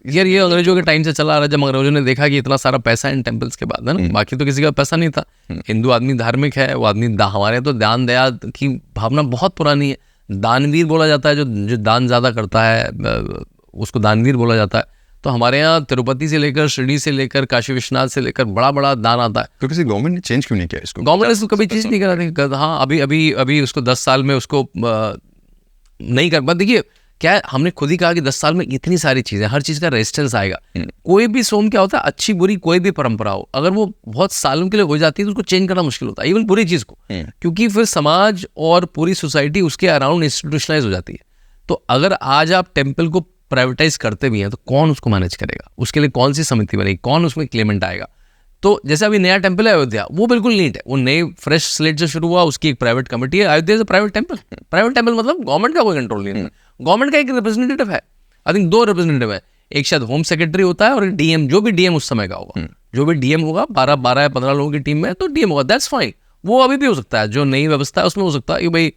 यार ये अंग्रेजों के टाइम से चला आ रहा है, जब अंग्रेजों ने देखा कि इतना सारा पैसा इन टेम्पल्स के बाद है ना, बाकी तो किसी का पैसा नहीं था. हिंदू आदमी धार्मिक है, वो आदमी हमारे तो दान दया की भावना बहुत पुरानी है. दानवीर बोला जाता है, जो दान ज़्यादा करता है उसको दानवीर बोला जाता है. तो हमारे यहाँ तिरुपति से लेकर शिरडी से लेकर काशी विश्वनाथ से लेकर बड़ा बड़ा दान आता है। तो किसी गवर्नमेंट ने चेंज क्यों नहीं किया इसको? गवर्नमेंट ने इसको कभी चीज नहीं करा थी। हाँ, अभी उसको 10 साल में उसको नहीं कर पाते। देखिए क्या है, हमने खुद ही कहा कि 10 साल में इतनी सारी चीजें, हर चीज का रेजिस्टेंस आएगा। कोई भी सोम क्या होता है, अच्छी बुरी कोई भी परंपरा हो, अगर वो बहुत सालों के लिए हो जाती है तो उसको चेंज करना मुश्किल होता है, इवन बुरी चीज को, क्योंकि फिर समाज और पूरी सोसाइटी उसके अराउंड इंस्टीट्यूशनलाइज हो जाती है। तो अगर आज आप टेम्पल को प्राइवेटाइज करते भी हैं तो कौन उसको मैनेज करेगा, उसके लिए कौन सी समिति बनेगी, कौन उसमें क्लेमेंट आएगा। तो जैसे अभी नया टेम्पल है अयोध्या, वो बिल्कुल नीट है, वो नए फ्रेश स्लेट से शुरू हुआ, उसकी एक प्राइवेट कमेटी है। अयोध्या से प्राइवेट टेम्पल, प्राइवेट टेम्पल मतलब गवर्नमेंट का कोई कंट्रोल नहीं है। गवर्नमेंट का एक रिप्रेजेंटेटिव है, आई थिंक 2 रिप्रेजेंटेटिव है, एक शायद होम सेक्रेटरी होता है और एक डीएम, जो भी डीएम उस समय का होगा, जो भी डीएम होगा, 12 या 15 लोगों की टीम में तो डीएम होगा, दैट्स फाइन। वो अभी भी हो सकता है, जो नई व्यवस्था है उसमें हो सकता है कि भाई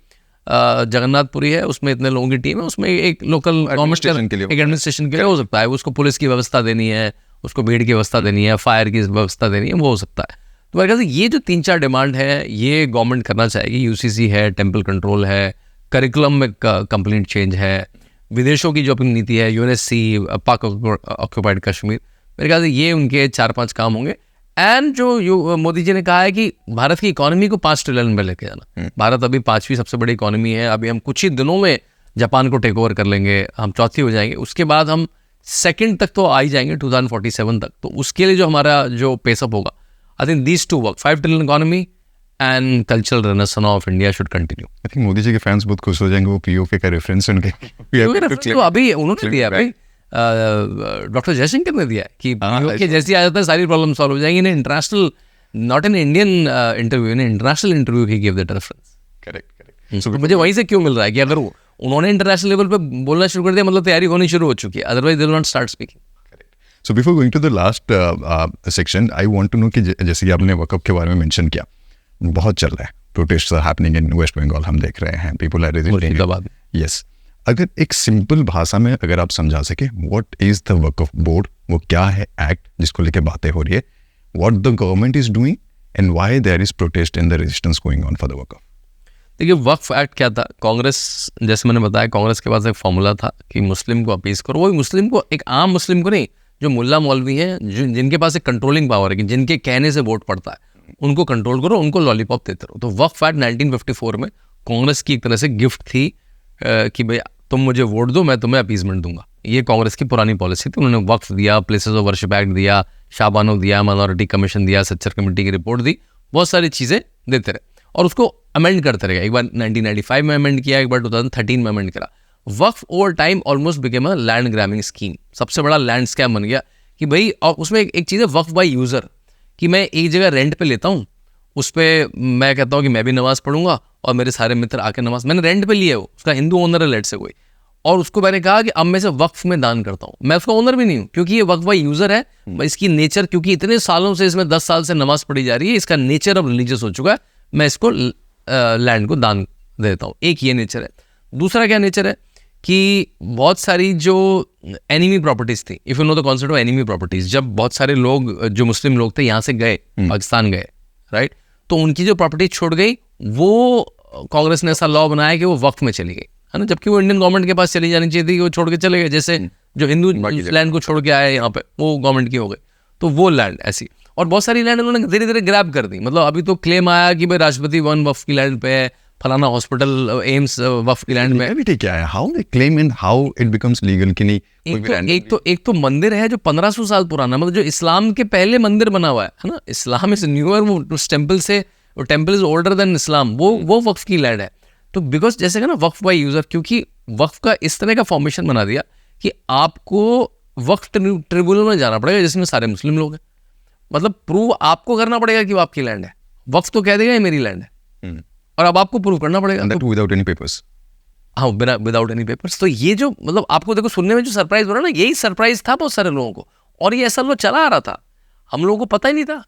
जगन्नाथपुरी है, उसमें इतने लोगों की टीम है, उसमें एक लोकल गवर्नमेंट के लिए, एक एडमिनिस्ट्रेशन के लिए हो सकता है, उसको पुलिस की व्यवस्था देनी है, उसको भीड़ की व्यवस्था देनी है, फायर की व्यवस्था देनी है, वो हो सकता है। तो मेरे ख्याल से ये जो 3-4 डिमांड है ये गवर्नमेंट करना चाहेगी। यूसीसी है, टेम्पल कंट्रोल है, करिकुलम में कंप्लीट चेंज है, विदेशों की जो अपनी नीति है, यूएनएससी, पाक ऑक्यूपाइड कश्मीर, मेरे ख्याल से ये उनके 4-5 काम होंगे। एंड जो मोदी जी ने कहा है कि भारत की इकोनॉमी को 5 ट्रिलियन में लेके जाना। भारत अभी 5वीं सबसे बड़ी इकोनॉमी है, अभी हम कुछ ही दिनों में जापान को टेक ओवर कर लेंगे, हम 4थी हो जाएंगे, उसके बाद हम 2nd तक तो आ ही जाएंगे 2047 तक। तो उसके लिए जो हमारा जो पेसअप होगा, I think these 2 work, 5 trillion economy and cultural renaissance of India should continue. I think Modi ji के फैंस बहुत खुश हो जाएंगे वो पीओके का रेफरेंस सुन के। तो अभी उन्होंने दिया भाई, डॉक्टर जयशंकर ने दिया कि पीओके जैसी आ जाता है सारी प्रॉब्लम सॉल्व हो जाएंगी। International, not an Indian interview, in international interview he give that reference. Correct. तो मुझे वहीं से क्यों मिल रहा है कि अगर उन्होंने इंटरनेशनल लेवल पे बोलना शुरू कर दिया, मतलब तैयारी होनी शुरू हो चुकी है, otherwise they will not start speaking. So before going to the last section, I want to know कि जैसे कि आपने वक़्फ़ के बारे में मेंशन किया, बहुत चल रहा है, protest are happening in West Bengal, हम देख रहे हैं, पीपल आर रेजिस्टिंग। यस, अगर एक सिंपल भाषा में अगर आप समझा सके, what is the Waqf board, वो क्या है एक्ट जिसको लेके बातें हो रही है, what the government is doing and why there is protest and the resistance going on for the Waqf. देखिए वक्फ एक्ट क्या था, कांग्रेस, जैसे मैंने बताया, कांग्रेस के पास एक फॉर्मूला था कि मुस्लिम को अपीज करो, वो मुस्लिम को, एक आम मुस्लिम को नहीं, जो मुल्ला मौलवी हैं, जिनके पास एक कंट्रोलिंग पावर है कि जिनके कहने से वोट पड़ता है, उनको कंट्रोल करो, उनको लॉलीपॉप देते रहो। तो वक्फ एक्ट 1954 में कांग्रेस की एक तरह से गिफ्ट थी कि भाई तुम मुझे वोट दो, मैं तुम्हें अपीजमेंट दूंगा। ये कांग्रेस की पुरानी पॉलिसी थी। उन्होंने वक्फ दिया, प्लेसेस ऑफ वर्शिप एक्ट दिया, शाबानो दिया, माइनॉरिटी कमीशन दिया, सच्चर कमेटी की रिपोर्ट दी, बहुत सारी चीज़ें देते रहे और उसको अमेंड करते रहे। एक बार 1995 में अमेंड किया, एक बार 2013 में अमेंड करा। Waqf over time almost became a land grabbing scheme, सबसे बड़ा लैंड स्कैम बन गया कि भाई, और उसमें एक चीज़ है वक्फ बाय यूज़र, कि मैं एक जगह रेंट पे लेता हूँ, उस पर मैं कहता हूँ कि मैं भी नमाज़ पढ़ूंगा और मेरे सारे मित्र आके नमाज, मैंने रेंट पे लिया है, उसका हिंदू ओनर है लेट से कोई, और उसको मैंने कहा कि अब मैं इसे वक्फ में दान करता हूँ। मैं उसका ओनर भी नहीं हूँ क्योंकि ये वक्फ बाय यूज़र है, इसकी नेचर, क्योंकि इतने सालों से इसमें 10 साल से नमाज पढ़ी जा रही है, इसका नेचर अब रिलीजियस हो चुका है, मैं इसको लैंड को दान दे देता हूँ। एक ये नेचर है। दूसरा क्या नेचर है कि बहुत सारी जो एनिमी प्रॉपर्टीज थी, if you know the concept of enemy properties, जब बहुत सारे लोग जो मुस्लिम लोग थे यहाँ से गए, पाकिस्तान गए, राइट, तो उनकी जो प्रॉपर्टी छोड़ गई, वो कांग्रेस ने ऐसा लॉ बनाया कि वो वक्फ में चली गई, है ना, जबकि वो इंडियन गवर्नमेंट के पास चली जानी चाहिए थी कि वो छोड़ के चले गए। जैसे जो हिंदू लैंड को छोड़ के आए यहाँ पे, वो गवर्नमेंट की हो गई, तो वो लैंड ऐसी। और बहुत सारी लैंड उन्होंने धीरे धीरे ग्रैब कर दी। मतलब अभी तो क्लेम आया कि भाई राष्ट्रपति भवन वक्फ की लैंड पे है, फलाना हॉस्पिटल एम्स वक्फ की लैंड में। क्या है, how they claim and how it becomes legal कि नहीं? एक तो मंदिर है जो 1500 साल पुराना, मतलब जो इस्लाम के पहले मंदिर बना हुआ है ना, इस्लाम इज न्यूअर, वो उस टेम्पल से, वो टेम्पल इज ओल्डर देन इस्लाम, वो वक्फ की लैंड है। तो बिकॉज जैसे ना वक्फ बाय यूजर, क्योंकि वक्फ का इस तरह का फॉर्मेशन बना दिया कि आपको वक्फ ट्रिब्यूनल में जाना पड़ेगा जिसमें सारे मुस्लिम लोग हैं, मतलब प्रूव आपको करना पड़ेगा कि वो आपकी लैंड है। वक्फ तो कह देगा ये मेरी लैंड है, और अब आपको प्रूव करना पड़ेगा, विदाउट एनी पेपर्स। हाँ, विदाउट एनी पेपर्स। तो ये जो, मतलब आपको देखो सुनने में जो सरप्राइज हो रहा है ना, यही सरप्राइज था बहुत सारे लोगों को, और ये ऐसा लोग चला आ रहा था, हम लोगों को पता ही नहीं था।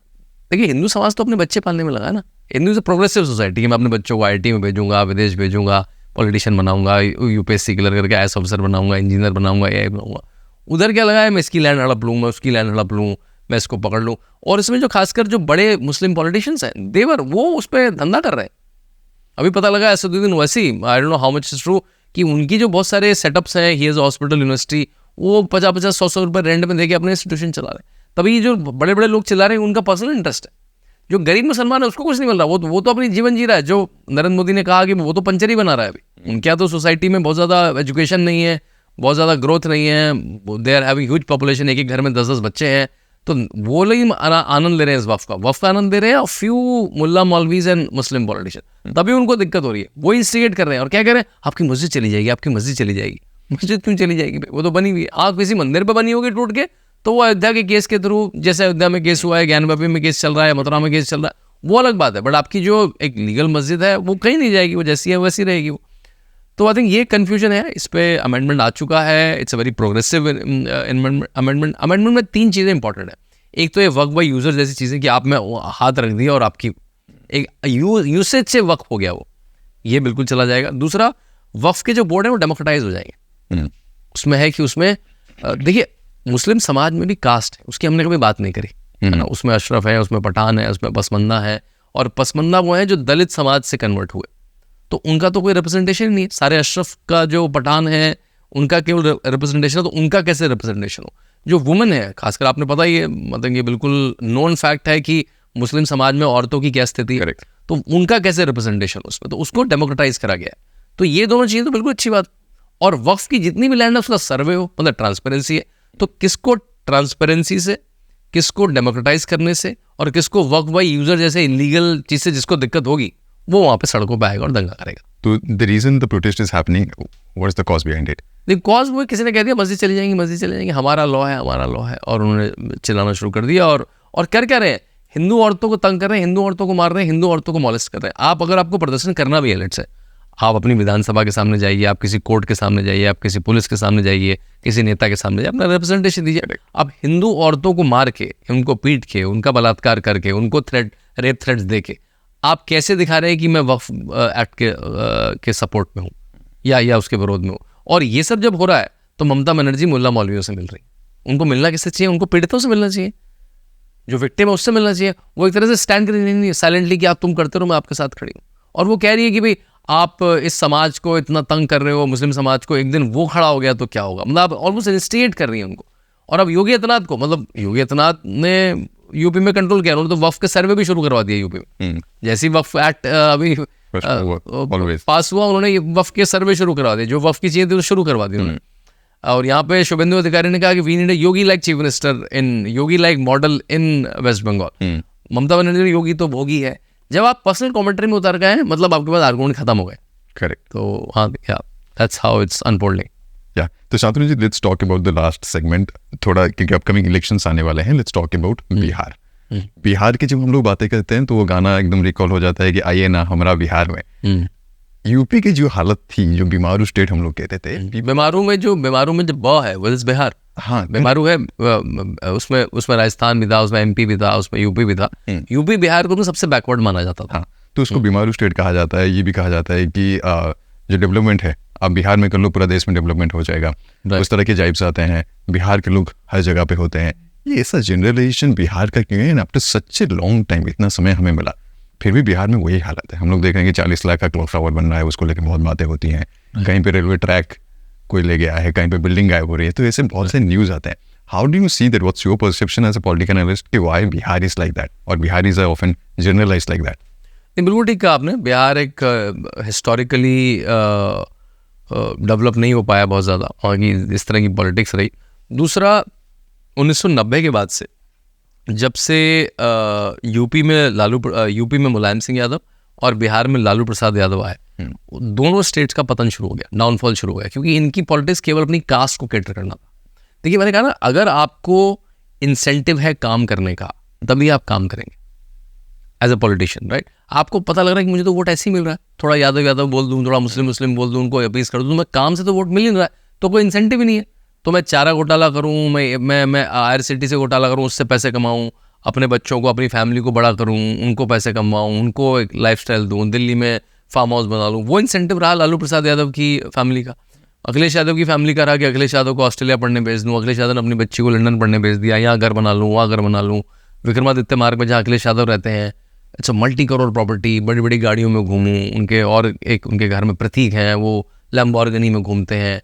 देखिए हिंदू समाज तो अपने बच्चे पालने में लगा है ना, हिंदू इज प्रोग्रेसिव सोसाइटी, मैं अपने बच्चों को IIT में भेजूंगा, विदेश भेजूंगा, पॉलिटिशियन बनाऊंगा, UPSC क्लियर करके IAS ऑफिसर बनाऊंगा, इंजीनियर बनाऊंगा, AI बनाऊंगा। उधर क्या लगा है, मैं इसकी लैंड हड़प लूँ, मैं उसकी लैंड हड़प लूँ, मैं इसको पकड़ लूँ। और इसमें जो खासकर जो बड़े मुस्लिम पॉलिटिशियंस हैं, देवर, वो उस पर धंधा कर रहे हैं। अभी पता लगा Asaduddin Owaisi, I don't know how much is true, कि उनकी जो बहुत सारे सेटअप्स हैं, ही हैज हॉस्पिटल, यूनिवर्सिटी, वो 50-50, 100-100 रुपये रेंट में देके अपने इंस्टीट्यूशन चला रहे हैं। तभी जो बड़े बड़े लोग चला रहे हैं उनका पर्सनल इंटरेस्ट है। जो गरीब मुसलमान है उसको कुछ नहीं मिल रहा, वो तो अपनी जीवन जी रहा है। जो नरेंद्र मोदी ने कहा कि वो तो पंचर ही बना रहा है अभी। उनके यहाँ तो सोसाइटी में बहुत ज़्यादा एजुकेशन नहीं है, बहुत ज़्यादा ग्रोथ नहीं है, they are having huge population, एक एक घर में 10-10 बच्चे हैं। तो वो लोग आनंद ले रहे हैं इस वफ़ का आनंद ले रहे हैं, और फ्यू मुल्ला मौलवीज एंड मुस्लिम पॉलिटिशियन, तभी उनको दिक्कत हो रही है। वो इंस्टिगेट कर रहे हैं और क्या कह रहे हैं, आपकी मस्जिद चली जाएगी, आपकी मस्जिद चली जाएगी। मस्जिद क्यों चली जाएगी? वो तो बनी हुई है। आप किसी मंदिर पर बनी होगी टूट के, तो वो अयोध्या के केस के थ्रू, जैसे अयोध्या में केस हुआ है, ज्ञानवापी में केस चल रहा है, मथुरा में केस चल रहा है, वो अलग बात है। बट आपकी जो एक लीगल मस्जिद है वो कहीं नहीं जाएगी, वो जैसी है वैसी रहेगी वो। तो आई थिंक ये कन्फ्यूजन है, इस पर अमेंडमेंट आ चुका है। It's a very progressive amendment. Amendment में 3 चीज़ें इंपॉर्टेंट है। एक तो ये वक्फ बाय यूजर जैसी चीज़ें कि आप में हाथ रख दिया और आपकी एक यूसेज से वक्फ हो गया, वो ये बिल्कुल चला जाएगा। दूसरा, वक्फ के जो बोर्ड है वो डेमोक्रेटाइज हो जाएंगे। उसमें है कि उसमें देखिए, मुस्लिम समाज में भी कास्ट है, उसकी हमने कभी बात नहीं करी, है ना। उसमें अशरफ है, उसमें पठान है, उसमें पसमंदा है, और पसमंदा वो है जो दलित समाज से कन्वर्ट हुए, तो उनका तो कोई रिप्रेजेंटेशन नहीं है। सारे अशरफ का जो पठान है उनका केवल रिप्रेजेंटेशन है, तो उनका कैसे रिप्रेजेंटेशन हो? जो वुमेन है, खासकर आपने पता ही है, मतलब ये बिल्कुल नोन फैक्ट है कि मुस्लिम समाज में औरतों की क्या स्थिति है, तो उनका कैसे रिप्रेजेंटेशन उसमें, तो उसको डेमोक्रेटाइज करा गया है। तो ये दोनों चीज़ें तो बिल्कुल अच्छी बात। और वक्फ की जितनी भी लैंड है उसका सर्वे हो, मतलब ट्रांसपेरेंसी है। तो किसको ट्रांसपेरेंसी से, किसको डेमोक्रेटाइज करने से, और किसको वक्फ बाय यूजर जैसे इलीगल चीज़ से जिसको दिक्कत होगी, वो वहाँ पे सड़कों पे आएगा और दंगा करेगा। तो the reason the protest is happening, what is the cause behind it? The cause वो किसी ने कह दिया मस्जिद चली जाएंगी, मस्जिद चली जाएंगी, हमारा लॉ है, हमारा लॉ है, और उन्होंने चिल्लाना शुरू कर दिया। और कर क्या रहे हैं, हिंदू औरतों को तंग कर रहे हैं, हिंदू औरतों को मार रहे हैं, हिंदू औरतों को मॉलेस्ट कर रहे हैं। आप अगर आपको प्रदर्शन करना भी है, लेट्स से आप अपनी विधानसभा के सामने जाइए, आप किसी कोर्ट के सामने जाइए, आप किसी पुलिस के सामने जाइए, किसी नेता के सामने जाइए, अपना रिप्रेजेंटेशन दीजिए। आप हिंदू औरतों को मार के, उनको पीट के, उनका बलात्कार करके, उनको रेप थ्रेट्स दे के आप कैसे दिखा रहे हैं कि मैं वक्फ एक्ट के सपोर्ट में हूँ या उसके विरोध में हूँ? और ये सब जब हो रहा है तो ममता बनर्जी मुल्ला मौलवियों से मिल रही, उनको मिलना किससे चाहिए? उनको पीड़ितों से मिलना चाहिए, जो विक्टिम है उससे मिलना चाहिए। वो एक तरह से स्टैंड कर रही है साइलेंटली कि आप तुम करते रहो, मैं आपके साथ खड़ी हूँ। और वो कह रही है कि भाई आप इस समाज को इतना तंग कर रहे हो, मुस्लिम समाज को, एक दिन वो खड़ा हो गया तो क्या होगा? मतलब आप ऑलमोस्ट इंस्टिगेट कर रही है उनको। और अब योगी आदित्यनाथ को, मतलब योगी आदित्यनाथ ने यूपी में कंट्रोल किया, उन्होंने तो वक्फ के सर्वे भी शुरू करवा दिया यूपी में। जैसे ही वक्फ एक्ट अभी पास हुआ, उन्होंने वक्फ के सर्वे शुरू करवा दिए, जो वक्फ की चीजें थी वो शुरू करवा दी उन्होंने। और यहाँ पे शुभेंदु अधिकारी ने कहा कि we need a Yogi like chief minister in, Yogi like model in West Bengal. Mamata Banerjee Yogi तो भोगी है। जब आप पर्सनल कमेंट्री में उतर गए, मतलब आपके पास आर्गुमेंट खत्म हो गए। करेक्ट। तो हाँ, दैट्स हाउ इट्स अनफोल्डिंग। या तो Shantanu ji, let's talk about the last segment थोड़ा, क्योंकि अपकमिंग इलेक्शंस आने वाले हैं। Let's talk about Bihar. Bihar की जब हम लोग बातें करते हैं तो वो गाना एकदम रिकॉल हो जाता है कि आइए ना हमारा बिहार में। यूपी की जो हालत थी, जो बीमारू स्टेट हम लोग कहते थे, बीमारू में जो ब है वो इज बिहार। हाँ, बीमारू है, उसमें राजस्थान भी था, उसमें एमपी भी था, उसमें यूपी भी था। यूपी बिहार को तो सबसे बैकवर्ड माना जाता था। हाँ, तो उसको बीमारू स्टेट कहा जाता है। ये भी कहा जाता है कि जो डेवलपमेंट है आप बिहार में कर लो, पूरा देश में डेवलपमेंट हो जाएगा। उस तरह के जाइब्स आते हैं, बिहार के लोग हर जगह पे होते हैं। ये ऐसा जनरलाइजेशन बिहार का क्यों है? After such a long time, इतना समय हमें मिला, फिर भी बिहार में वही हालत है। हम लोग देख रहे हैं कि 40 लाख का क्लॉक टावर बन रहा है, उसको लेकर बहुत बातें होती हैं। कहीं पे रेलवे ट्रैक कोई ले गया है, कहीं पे बिल्डिंग गायब हो रही है, तो ऐसे बहुत से न्यूज़ आते हैं। How do you see that? What's your perception as a political analyst कि why Bihar is like that, और Bihar is often generalised like that? बिल्कुल ठीक कहा आपने। बिहार एक हिस्टोरिकली डेवलप नहीं हो पाया बहुत ज़्यादा, वहाँ की इस तरह की पॉलिटिक्स रही। दूसरा, 1990 के बाद से, जब से यूपी में मुलायम सिंह यादव और बिहार में लालू प्रसाद यादव आए, दोनों स्टेट्स का पतन शुरू हो गया, डाउनफॉल शुरू हो गया, क्योंकि इनकी पॉलिटिक्स केवल अपनी कास्ट को कैटर करना था। देखिए, मैंने कहा ना, अगर आपको इंसेंटिव है काम करने का, तभी आप काम करेंगे एज अ पॉलिटिशियन, राइट? आपको पता लग रहा है कि मुझे तो वोट ऐसे ही मिल रहा है, थोड़ा यादव बोल दूँ, थोड़ा मुस्लिम बोल दूँ, उनको अपीस कर दूँ, मैं काम से तो वोट मिल ही नहीं रहा है, तो कोई इंसेंटिव ही नहीं है। तो मैं चारा घोटाला करूँ, मैं IRCTC से घोटाला करूँ, उससे पैसे कमाऊँ, अपने बच्चों को, अपनी फैमिली को बड़ा करूँ, उनको पैसे कमाऊँ, उनको एक लाइफस्टाइल दूँ, दिल्ली में फार्म हाउस बना लूँ। वो इंसेंटिव रहा लालू प्रसाद यादव की फैमिली का। अखिलेश यादव की फैमिली का रहा कि अखिलेश यादव को ऑस्ट्रेलिया पढ़ने भेज दूँ, अखिलेश यादव ने अपनी बच्ची को लंदन पढ़ने भेज दिया, यहाँ घर बना लूँ, वहाँ घर बना लूँ। विक्रमादित्य मार्ग में जहाँ अखिलेश यादव रहते हैं, अच्छा, मल्टी करोड़ प्रॉपर्टी, बड़ी बड़ी गाड़ियों में घूमूं, उनके घर में प्रतीक हैं, वो लैम्बोर्गिनी में घूमते हैं,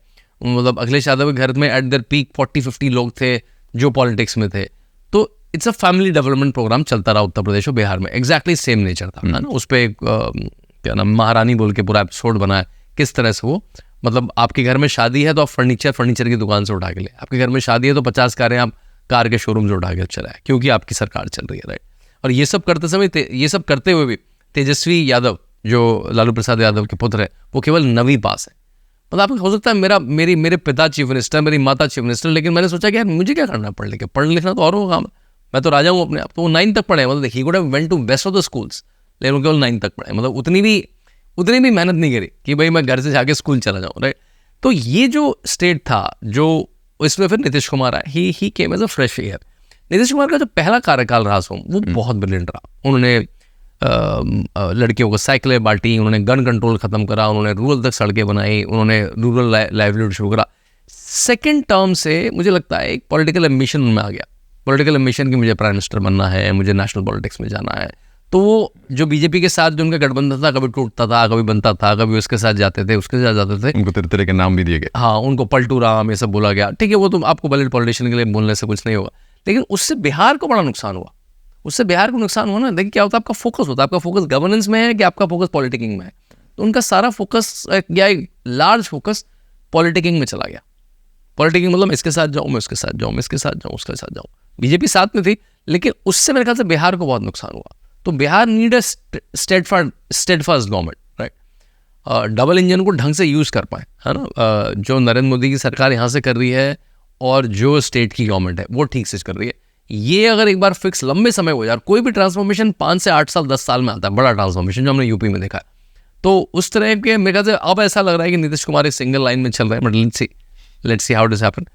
मतलब अखिलेश यादव के घर में एट देयर पीक 40-50 लोग थे जो पॉलिटिक्स में थे। तो it's a family development program चलता रहा उत्तर प्रदेश और बिहार में, एग्जैक्टली सेम नेचर था, है ना। उस पर क्या नाम, महारानी बोल के पूरा एपिसोड बना है, किस तरह से वो मतलब आपके घर में शादी है तो आप फर्नीचर की दुकान से उठा के ले, आपके घर में शादी है तो 50 कारें आप कार के शोरूम से उठा के चलाए, क्योंकि आपकी सरकार चल रही है, राइट। और ये सब करते समय ये सब करते हुए भी तेजस्वी यादव जो लालू प्रसाद यादव के पुत्र है वो केवल 9वीं पास है। मतलब आपको हो सकता है मेरे पिता चीफ मिनिस्टर, मेरी माता चीफ मिनिस्टर, लेकिन मैंने सोचा कि यार मुझे क्या करना है पढ़ लिखना तो और होगा, मैं तो राजा हूँ अपने आप। तो वो 9 तक पढ़े, मतलब देखिए would have went to best of the schools, लेकिन वो केवल 9 तक पढ़े, मतलब उतनी भी मेहनत नहीं करी कि भाई मैं घर से जाके स्कूल चला जाऊँ, राइट। तो ये जो स्टेट था, जो इसमें फिर नीतीश कुमार आए, he came as a fresh air. Nitish Kumar का जो पहला कार्यकाल रहा वो बहुत ब्रिलियंट रहा। उन्होंने लड़कियों को साइकिलें बांटी, उन्होंने गन कंट्रोल खत्म करा, उन्होंने रूरल तक सड़कें बनाई, उन्होंने रूरल लाइवलीहुड शुरू करा। सेकेंड टर्म से मुझे लगता है एक पॉलिटिकल एम्बिशन उनमें आ गया, पॉलिटिकल एम्बिशन कि मुझे प्राइम मिनिस्टर बनना है, मुझे नेशनल पॉलिटिक्स में जाना है। तो वो जो बीजेपी के साथ जो उनका गठबंधन था, कभी टूटता था, कभी बनता था, कभी उसके साथ जाते थे, उसके साथ जाते थे, उनको तरह तरह के नाम भी दिए गए। हाँ, उनको पलटू राम ये सब बोला गया, ठीक है, वो तो आपको बल्कि पॉलिटिशियन के लिए बोलने से कुछ नहीं होगा, लेकिन उससे बिहार को बड़ा नुकसान हुआ। उससे बिहार को नुकसान हुआ ना, देखिए क्या होता है, आपका फोकस होता है, आपका फोकस गवर्नेंस में है कि आपका फोकस पॉलिटिकिंग में है। तो उनका सारा फोकस या एक लार्ज फोकस पॉलिटिकिंग में चला गया। पॉलिटिकिंग मतलब इसके साथ जाऊँ, मैं उसके साथ जाऊँ, मैं इसके साथ जाऊँ, उसके साथ जाऊँ। बीजेपी साथ में थी, लेकिन उससे मेरे ख्याल से बिहार को बहुत नुकसान हुआ। तो Bihar need a steadfast government, right. Double engine को ढंग से यूज़ कर पाए, है ना। जो नरेंद्र मोदी की सरकार यहाँ से कर रही है और जो स्टेट की गवर्नमेंट है वो ठीक से कर रही है, ये अगर एक बार फिक्स लंबे समय हो जाए, कोई भी ट्रांसफॉर्मेशन 5 से 8 साल 10 साल में आता है, बड़ा ट्रांसफॉर्मेशन जो हमने यूपी में देखा है। तो उस तरह के मेरे ख्याल से अब ऐसा लग रहा है कि नीतीश कुमार एक सिंगल लाइन में चल रहे हैं, but let's see how does happen.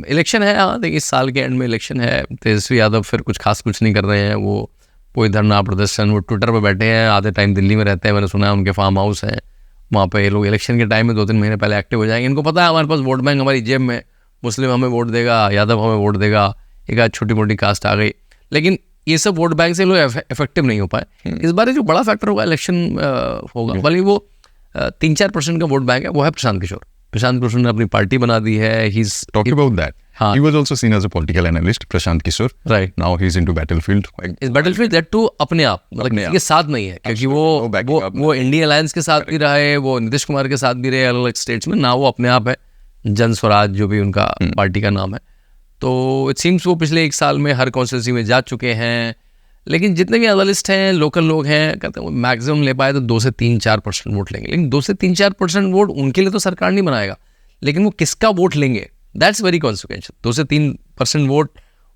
Election है, हाँ देखिए इस साल के एंड में इलेक्शन है। तेजस्वी यादव फिर कुछ नहीं कर रहे हैं, वो कोई धरना प्रदर्शन, वो ट्विटर पर बैठे हैं, आधे टाइम दिल्ली में रहते हैं, मैंने सुना है उनके फार्म हाउस हैं वहाँ पे। ये लोग इलेक्शन के टाइम में 2-3 महीने पहले एक्टिव हो जाएंगे। इनको पता है हमारे पास वोट बैंक हमारी जेब में, मुस्लिम हमें वोट देगा, यादव हमें वोट देगा, एक आध छोटी मोटी कास्ट आ गई, लेकिन ये सब वोट बैंक से लोग इफेक्टिव नहीं हो पाए। इस बार जो बड़ा फैक्टर होगा इलेक्शन होगा, बल्कि वो 3-4% का वोट बैंक है, वो है प्रशांत किशोर। प्रशांत किशोर ने अपनी पार्टी बना दी है। He's talking about that. हाँ. He was also seen as a political analyst, Prashant Kishore. Right. Now he's into battlefield. इस battlefield that too अपने आप, मतलब किसी के साथ नहीं है, क्योंकि वो इंडिया अलायंस के साथ भी रहा है, वो नीतीश कुमार के साथ भी रहे अलग अलग स्टेट्स में ना, वो अपने आप है, जन स्वराज जो भी उनका पार्टी का नाम है। तो इट सीम्स वो पिछले 1 साल में हर कॉन्स्टिट्यूंसी में जा चुके हैं, लेकिन जितने भी एनालिस्ट हैं, लोकल लोग हैं, कहते हैं वो मैक्सिमम ले पाए तो 2 से 3-4% वोट लेंगे। लेकिन 2 से 3-4% वोट उनके लिए तो सरकार नहीं बनाएगा, लेकिन वो किसका वोट लेंगे, दैट्स वेरी कॉन्सिक्वेंशियल। 2 से 3% वोट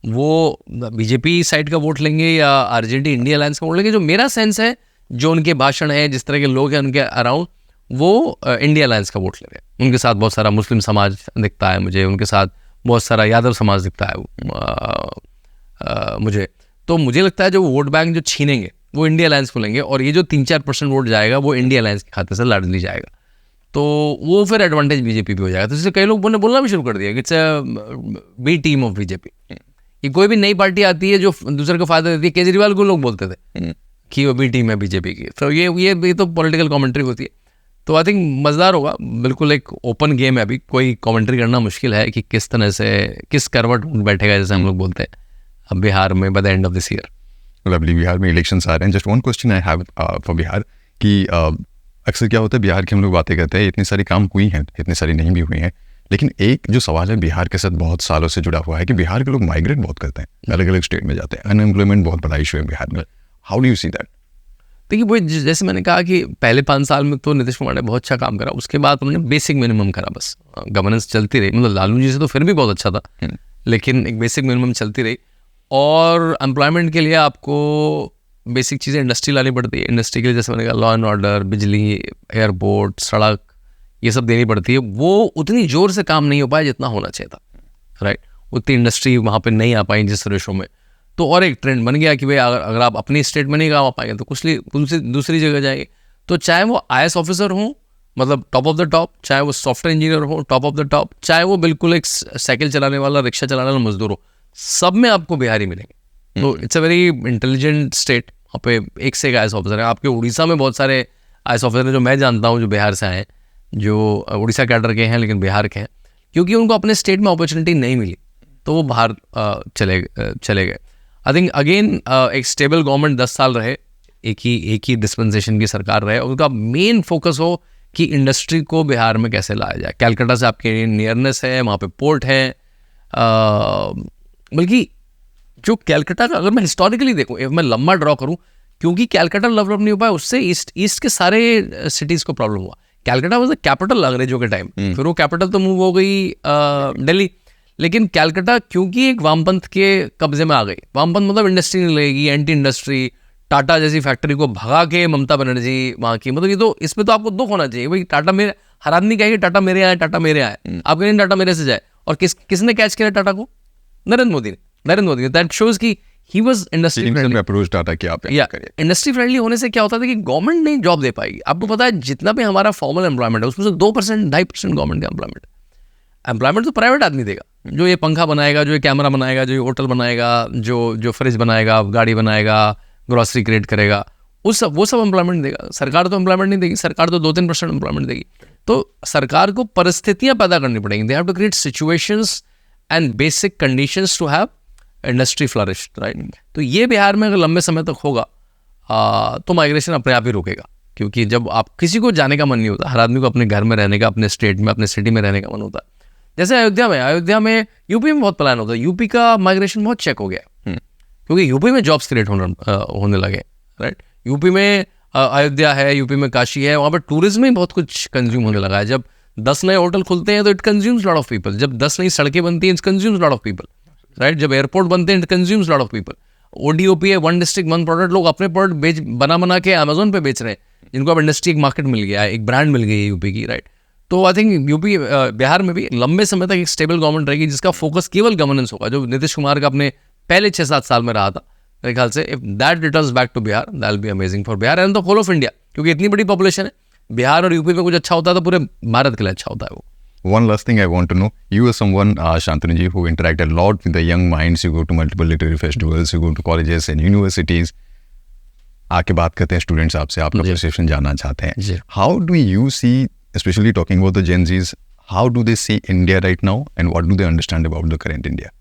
वो बीजेपी साइड का वोट लेंगे या आरजेडी इंडिया अलायंस का वोट लेंगे। जो मेरा सेंस है, जो उनके भाषण है, जिस तरह के लोग हैं उनके अराउंड, वो इंडिया अलायंस का वोट ले रहे हैं। उनके साथ बहुत सारा मुस्लिम समाज दिखता है मुझे, उनके साथ बहुत सारा यादव समाज दिखता है मुझे। तो मुझे लगता है जो वोट बैंक जो छीनेंगे वो इंडिया अलायंस को लेंगे, और ये जो 3-4% वोट जाएगा वो इंडिया अलायंस के खाते से लार्जली जाएगा। तो वो फिर एडवांटेज बीजेपी पे हो जाएगा। तो इससे कई लोग बोलना भी शुरू कर दिया कि it's a B team of BJP. ये कोई भी नई पार्टी आती है जो दूसरे को फायदा देती है, केजरीवाल को लोग बोलते थे कि वो बी टीम है बीजेपी की। तो ये तो पॉलिटिकल कमेंट्री होती है। तो आई थिंक मज़ेदार होगा, बिल्कुल एक ओपन गेम है। अभी कोई कमेंट्री करना मुश्किल है कि किस तरह से किस करवट बैठेगा, जैसे हम लोग बोलते हैं अब बिहार में by the end of this year. Lovely, Bihar में इलेक्शंस आ रहे हैं। Just one question I have for Bihar कि अक्सर क्या होता है, बिहार की हम लोग बातें करते हैं, इतनी सारी काम हुई हैं, इतनी सारी नहीं भी हुई हैं, लेकिन एक जो सवाल है बिहार के साथ बहुत सालों से जुड़ा हुआ है कि बिहार के लोग माइग्रेट बहुत करते हैं, अलग अलग स्टेट में जाते हैं, अनएम्प्लॉयमेंट बहुत बड़ा इशू है बिहार में। How do you see that? देखिए वो जैसे मैंने कहा कि पहले 5 साल में तो नीतीश कुमार ने बहुत अच्छा काम करा, उसके बाद उन्होंने बेसिक मिनिमम करा, बस गवर्नेंस चलती रही। मतलब लालू जी से तो फिर भी बहुत अच्छा था, लेकिन एक बेसिक मिनिमम चलती रही। और एम्प्लॉयमेंट के लिए आपको बेसिक चीज़ें इंडस्ट्री लानी पड़ती है। इंडस्ट्री के लिए जैसे मैंने कहा लॉ एंड ऑर्डर, बिजली, एयरपोर्ट, सड़क, ये सब देनी पड़ती है। वो उतनी ज़ोर से काम नहीं हो पाया जितना होना चाहिए था, राइट। उतनी इंडस्ट्री वहाँ पे नहीं आ पाई जिस रेशो में। तो और एक ट्रेंड बन गया कि भाई अगर आप अपनी स्टेट में नहीं काम पाएंगे तो कुछ दूसरी जगह जाएंगे। तो चाहे वो IAS ऑफिसर हों, मतलब टॉप ऑफ द टॉप, चाहे वो सॉफ्टवेयर इंजीनियर हो टॉप ऑफ द टॉप, चाहे वो बिल्कुल एक साइकिल चलाने वाला, रिक्शा चलाने वाला मजदूर हो, सब में आपको बिहारी मिलेंगे। तो it's a very intelligent state. वहाँ पे एक से एक IAS ऑफिसर है। आपके उड़ीसा में बहुत सारे IAS ऑफिसर हैं जो मैं जानता हूँ जो बिहार से आए हैं, जो उड़ीसा कैडर के हैं लेकिन बिहार के हैं, क्योंकि उनको अपने स्टेट में अपॉर्चुनिटी नहीं मिली तो वो बाहर चले गए. आई थिंक अगेन एक स्टेबल गवर्नमेंट 10 साल रहे, एक ही डिस्पेंसेशन की सरकार रहे, और उनका मेन फोकस हो कि इंडस्ट्री को बिहार में कैसे लाया जाए. कैलकाटा से आपके नियरनेस है, वहाँ पे पोर्ट है. बल्कि जो कैलकाटा का अगर मैं हिस्टोरिकली देखूँ, मैं लंबा ड्रॉ करूँ, क्योंकि कैलकाटा डेवलप नहीं हो पाया उससे ईस्ट के सारे सिटीज़ को प्रॉब्लम हुआ. कैलकाटा वॉज द कैपिटल अंग्रेजों के टाइम, फिर वो कैपिटल तो मूव हो गई दिल्ली, लेकिन कैलकाटा क्योंकि एक वामपंथ के कब्जे में आ गई. वामपंथ मतलब इंडस्ट्री नहीं लगेगी, एंटी इंडस्ट्री, टाटा जैसी फैक्ट्री को भगा के ममता बनर्जी वहाँ की, मतलब ये तो इसमें तो आपको दुख होना चाहिए भाई. टाटा मेरे, हर आदमी कहेगा टाटा मेरे आए, टाटा मेरे आए, आप कहेंगे टाटा मेरे से जाए. और किसने कैच किया टाटा को? नरेंद्र मोदी ने. दैट शोज कि he was industry friendly approach Tata किया आप. इंडस्ट्री फ्रेंडली होने से क्या होता था कि गवर्नमेंट नहीं जॉब दे पाएगी. आपको पता है जितना भी हमारा फॉर्मल एम्प्लॉयमेंट है उसमें से 2%, 2.5% गवर्नमेंट का एम्प्लॉयमेंट तो प्राइवेट आदमी देगा, जो ये पंखा बनाएगा, जो ये कैमरा बनाएगा, जो ये होटल बनाएगा, जो फ्रिज बनाएगा, गाड़ी बनाएगा, ग्रोसरी क्रिएट करेगा, वो सब एम्प्लॉयमेंट देगा. सरकार तो एम्प्लॉयमेंट नहीं देगी, सरकार तो 2-3% एम्प्लॉयमेंट देगी. तो सरकार को परिस्थितियां पैदा करनी पड़ेंगी. They have to create situations and basic conditions to have industry flourish, right. तो ये बिहार में अगर लंबे समय तक होगा तो माइग्रेशन अपने आप ही रुकेगा, क्योंकि जब आप किसी को जाने का मन नहीं होता, हर आदमी को अपने घर में रहने का, अपने स्टेट में, अपने सिटी में रहने का मन होता है. जैसे अयोध्या में यूपी में बहुत प्लान होता है. यूपी का माइग्रेशन बहुत चेक हो गया क्योंकि यूपी में जॉब्स क्रिएट होने लगे, राइट. यूपी में अयोध्या है, यूपी में काशी है, वहाँ पर टूरिज्म में बहुत कुछ कंज्यूम होने लगा है. जब 10 नए होटल खुलते हैं तो it consumes lot of people. जब 10 नई सड़कें बनती हैं, it consumes lot of people, right. जब एयरपोर्ट बनते हैं, it consumes lot of people. ODOP है, वन डिस्ट्रिक्ट वन प्रोडक्ट. लोग अपने प्रोडक्ट बना के अमेजोन पे बेच रहे हैं, जिनको अब इंडस्ट्री एक मार्केट मिल गया है, एक ब्रांड मिल गई है यूपी की, राइट. तो आई थिंक यूपी बिहार में भी लंबे समय तक एक स्टेबल गवर्नमेंट रहेगी जिसका फोकस केवल गवर्नेंस होगा, जो नीतीश कुमार का अपने पहले 6-7 साल में रहा था. मेरे ख्याल से if that returns back to Bihar, that will be amazing for Bihar and the whole of India, क्योंकि इतनी बड़ी पॉपुलेशन है. बिहार और यूपी में कुछ अच्छा होता है तो पूरे भारत के लिए अच्छा होता है वो. One last thing I want to know, you are someone, Shantanu ji, who interact a lot with the young minds. You go to multiple literary festivals, you go to colleges and universities. आके बात करते हैं students आपसे, आपका perception जानना चाहते हैं. How do you see, especially talking about the Gen Zs, how do they see India right now and what do they understand about the current India?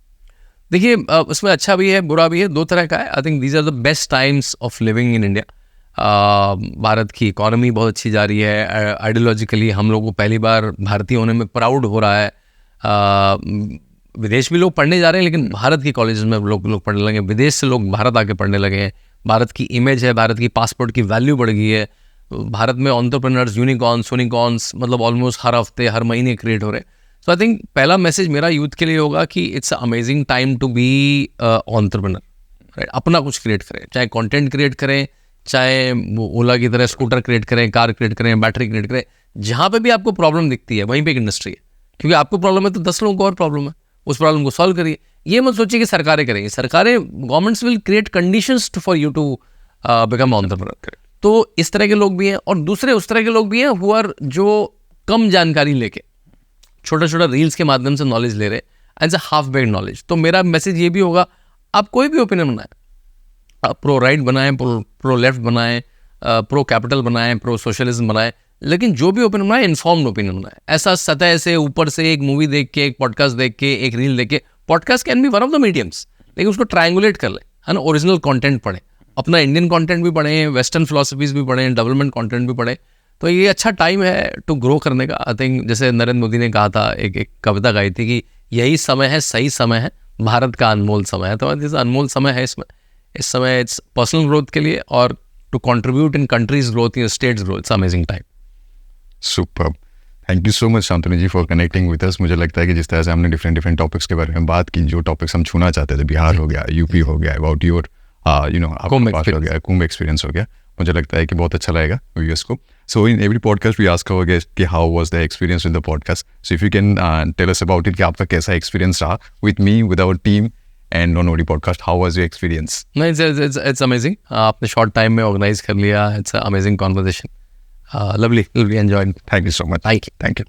देखिए उसमें अच्छा भी है, बुरा भी है, दो तरह का है. I think these are the best times of living in India. Bharat की इकॉनमी बहुत अच्छी जा रही है. आइडियोलॉजिकली हम लोग को पहली बार भारतीय होने में प्राउड हो रहा है. विदेश भी लोग पढ़ने जा रहे हैं, लेकिन भारत की कॉलेजेस में लोग पढ़ने लगे. विदेश से लोग भारत आके पढ़ने लगे हैं. भारत की इमेज है, भारत की पासपोर्ट की वैल्यू बढ़ गई है. भारत में एंटरप्रेन्योर्स, यूनिकॉर्न्स मतलब ऑलमोस्ट हर हफ्ते, हर महीने क्रिएट हो रहे हैं. सो आई थिंक पहला मैसेज मेरा यूथ के लिए होगा कि it's amazing time to be entrepreneur, right. अपना कुछ क्रिएट करें, चाहे कंटेंट क्रिएट करें, चाहे ओला की तरह स्कूटर क्रिएट करें, कार क्रिएट करें, बैटरी क्रिएट करें. जहाँ पे भी आपको प्रॉब्लम दिखती है वहीं पे एक इंडस्ट्री है, क्योंकि आपको प्रॉब्लम है तो 10 लोगों को और प्रॉब्लम है, उस प्रॉब्लम को सॉल्व करिए. ये मत सोचिए कि सरकारें करेंगी. Governments will create conditions for you to become entrepreneur. तो इस तरह के लोग भी हैं, और दूसरे उस तरह के लोग भी हैं हु आर जो कम जानकारी लेके छोटा रील्स के माध्यम से नॉलेज ले रहे हैं, as a half baked knowledge. तो मेरा मैसेज ये भी होगा, आप कोई भी ओपिनियन बनाएं, आप प्रो राइट बनाएं, प्रो लेफ्ट बनाएं, प्रो कैपिटल बनाएं, प्रो सोशलिज्म बनाएं, लेकिन जो भी ओपिनियन बनाएं इन्फॉर्म्ड ओपिनियन बनाएं. ऐसा सतह से ऊपर से एक मूवी देख के, एक पॉडकास्ट देख के, एक रील देख के. Podcast can be one of the mediums, लेकिन उसको ट्रायंगुलेट कर लें, है ना. ओरिजिनल कंटेंट पढ़ें, अपना इंडियन कंटेंट भी पढ़ें, वेस्टर्न फिलोसफीज भी पढ़ें, डेवलपमेंट कंटेंट भी पढ़ें. तो ये अच्छा टाइम है टू ग्रो करने का. आई थिंक जैसे नरेंद्र मोदी ने कहा था, एक कविता गाई थी कि यही समय है, सही समय है, भारत का अनमोल समय है. तो अनमोल समय है इसमें. इस समय इट्स पर्सनल ग्रोथ के लिए और to contribute in countries growth, in states growth. It's amazing time. Superb. Thank you so much Shantanu ji for connecting with us. मुझे लगता है कि जिस तरह से हमने डिफरेंट टॉपिक्स के बारे में बात की, जो टॉपिक्स हम छूना चाहते थे, बिहार हो गया, यूपी हो गया, अबाउट योर कुंभ एक्सपीरियंस हो गया, मुझे लगता है कि बहुत अच्छा लगेगा व्यूअर्स को. So in every podcast we ask our guest कि how was the experience with the podcast. So if you can tell us about it कि आपका कैसा एक्सपीरियंस रहा with me, with our team and on OD podcast. How was your experience? It's amazing. आपने short time में organise कर लिया. It's amazing conversation. Lovely, will be enjoyed. Thank you so much. Thank you.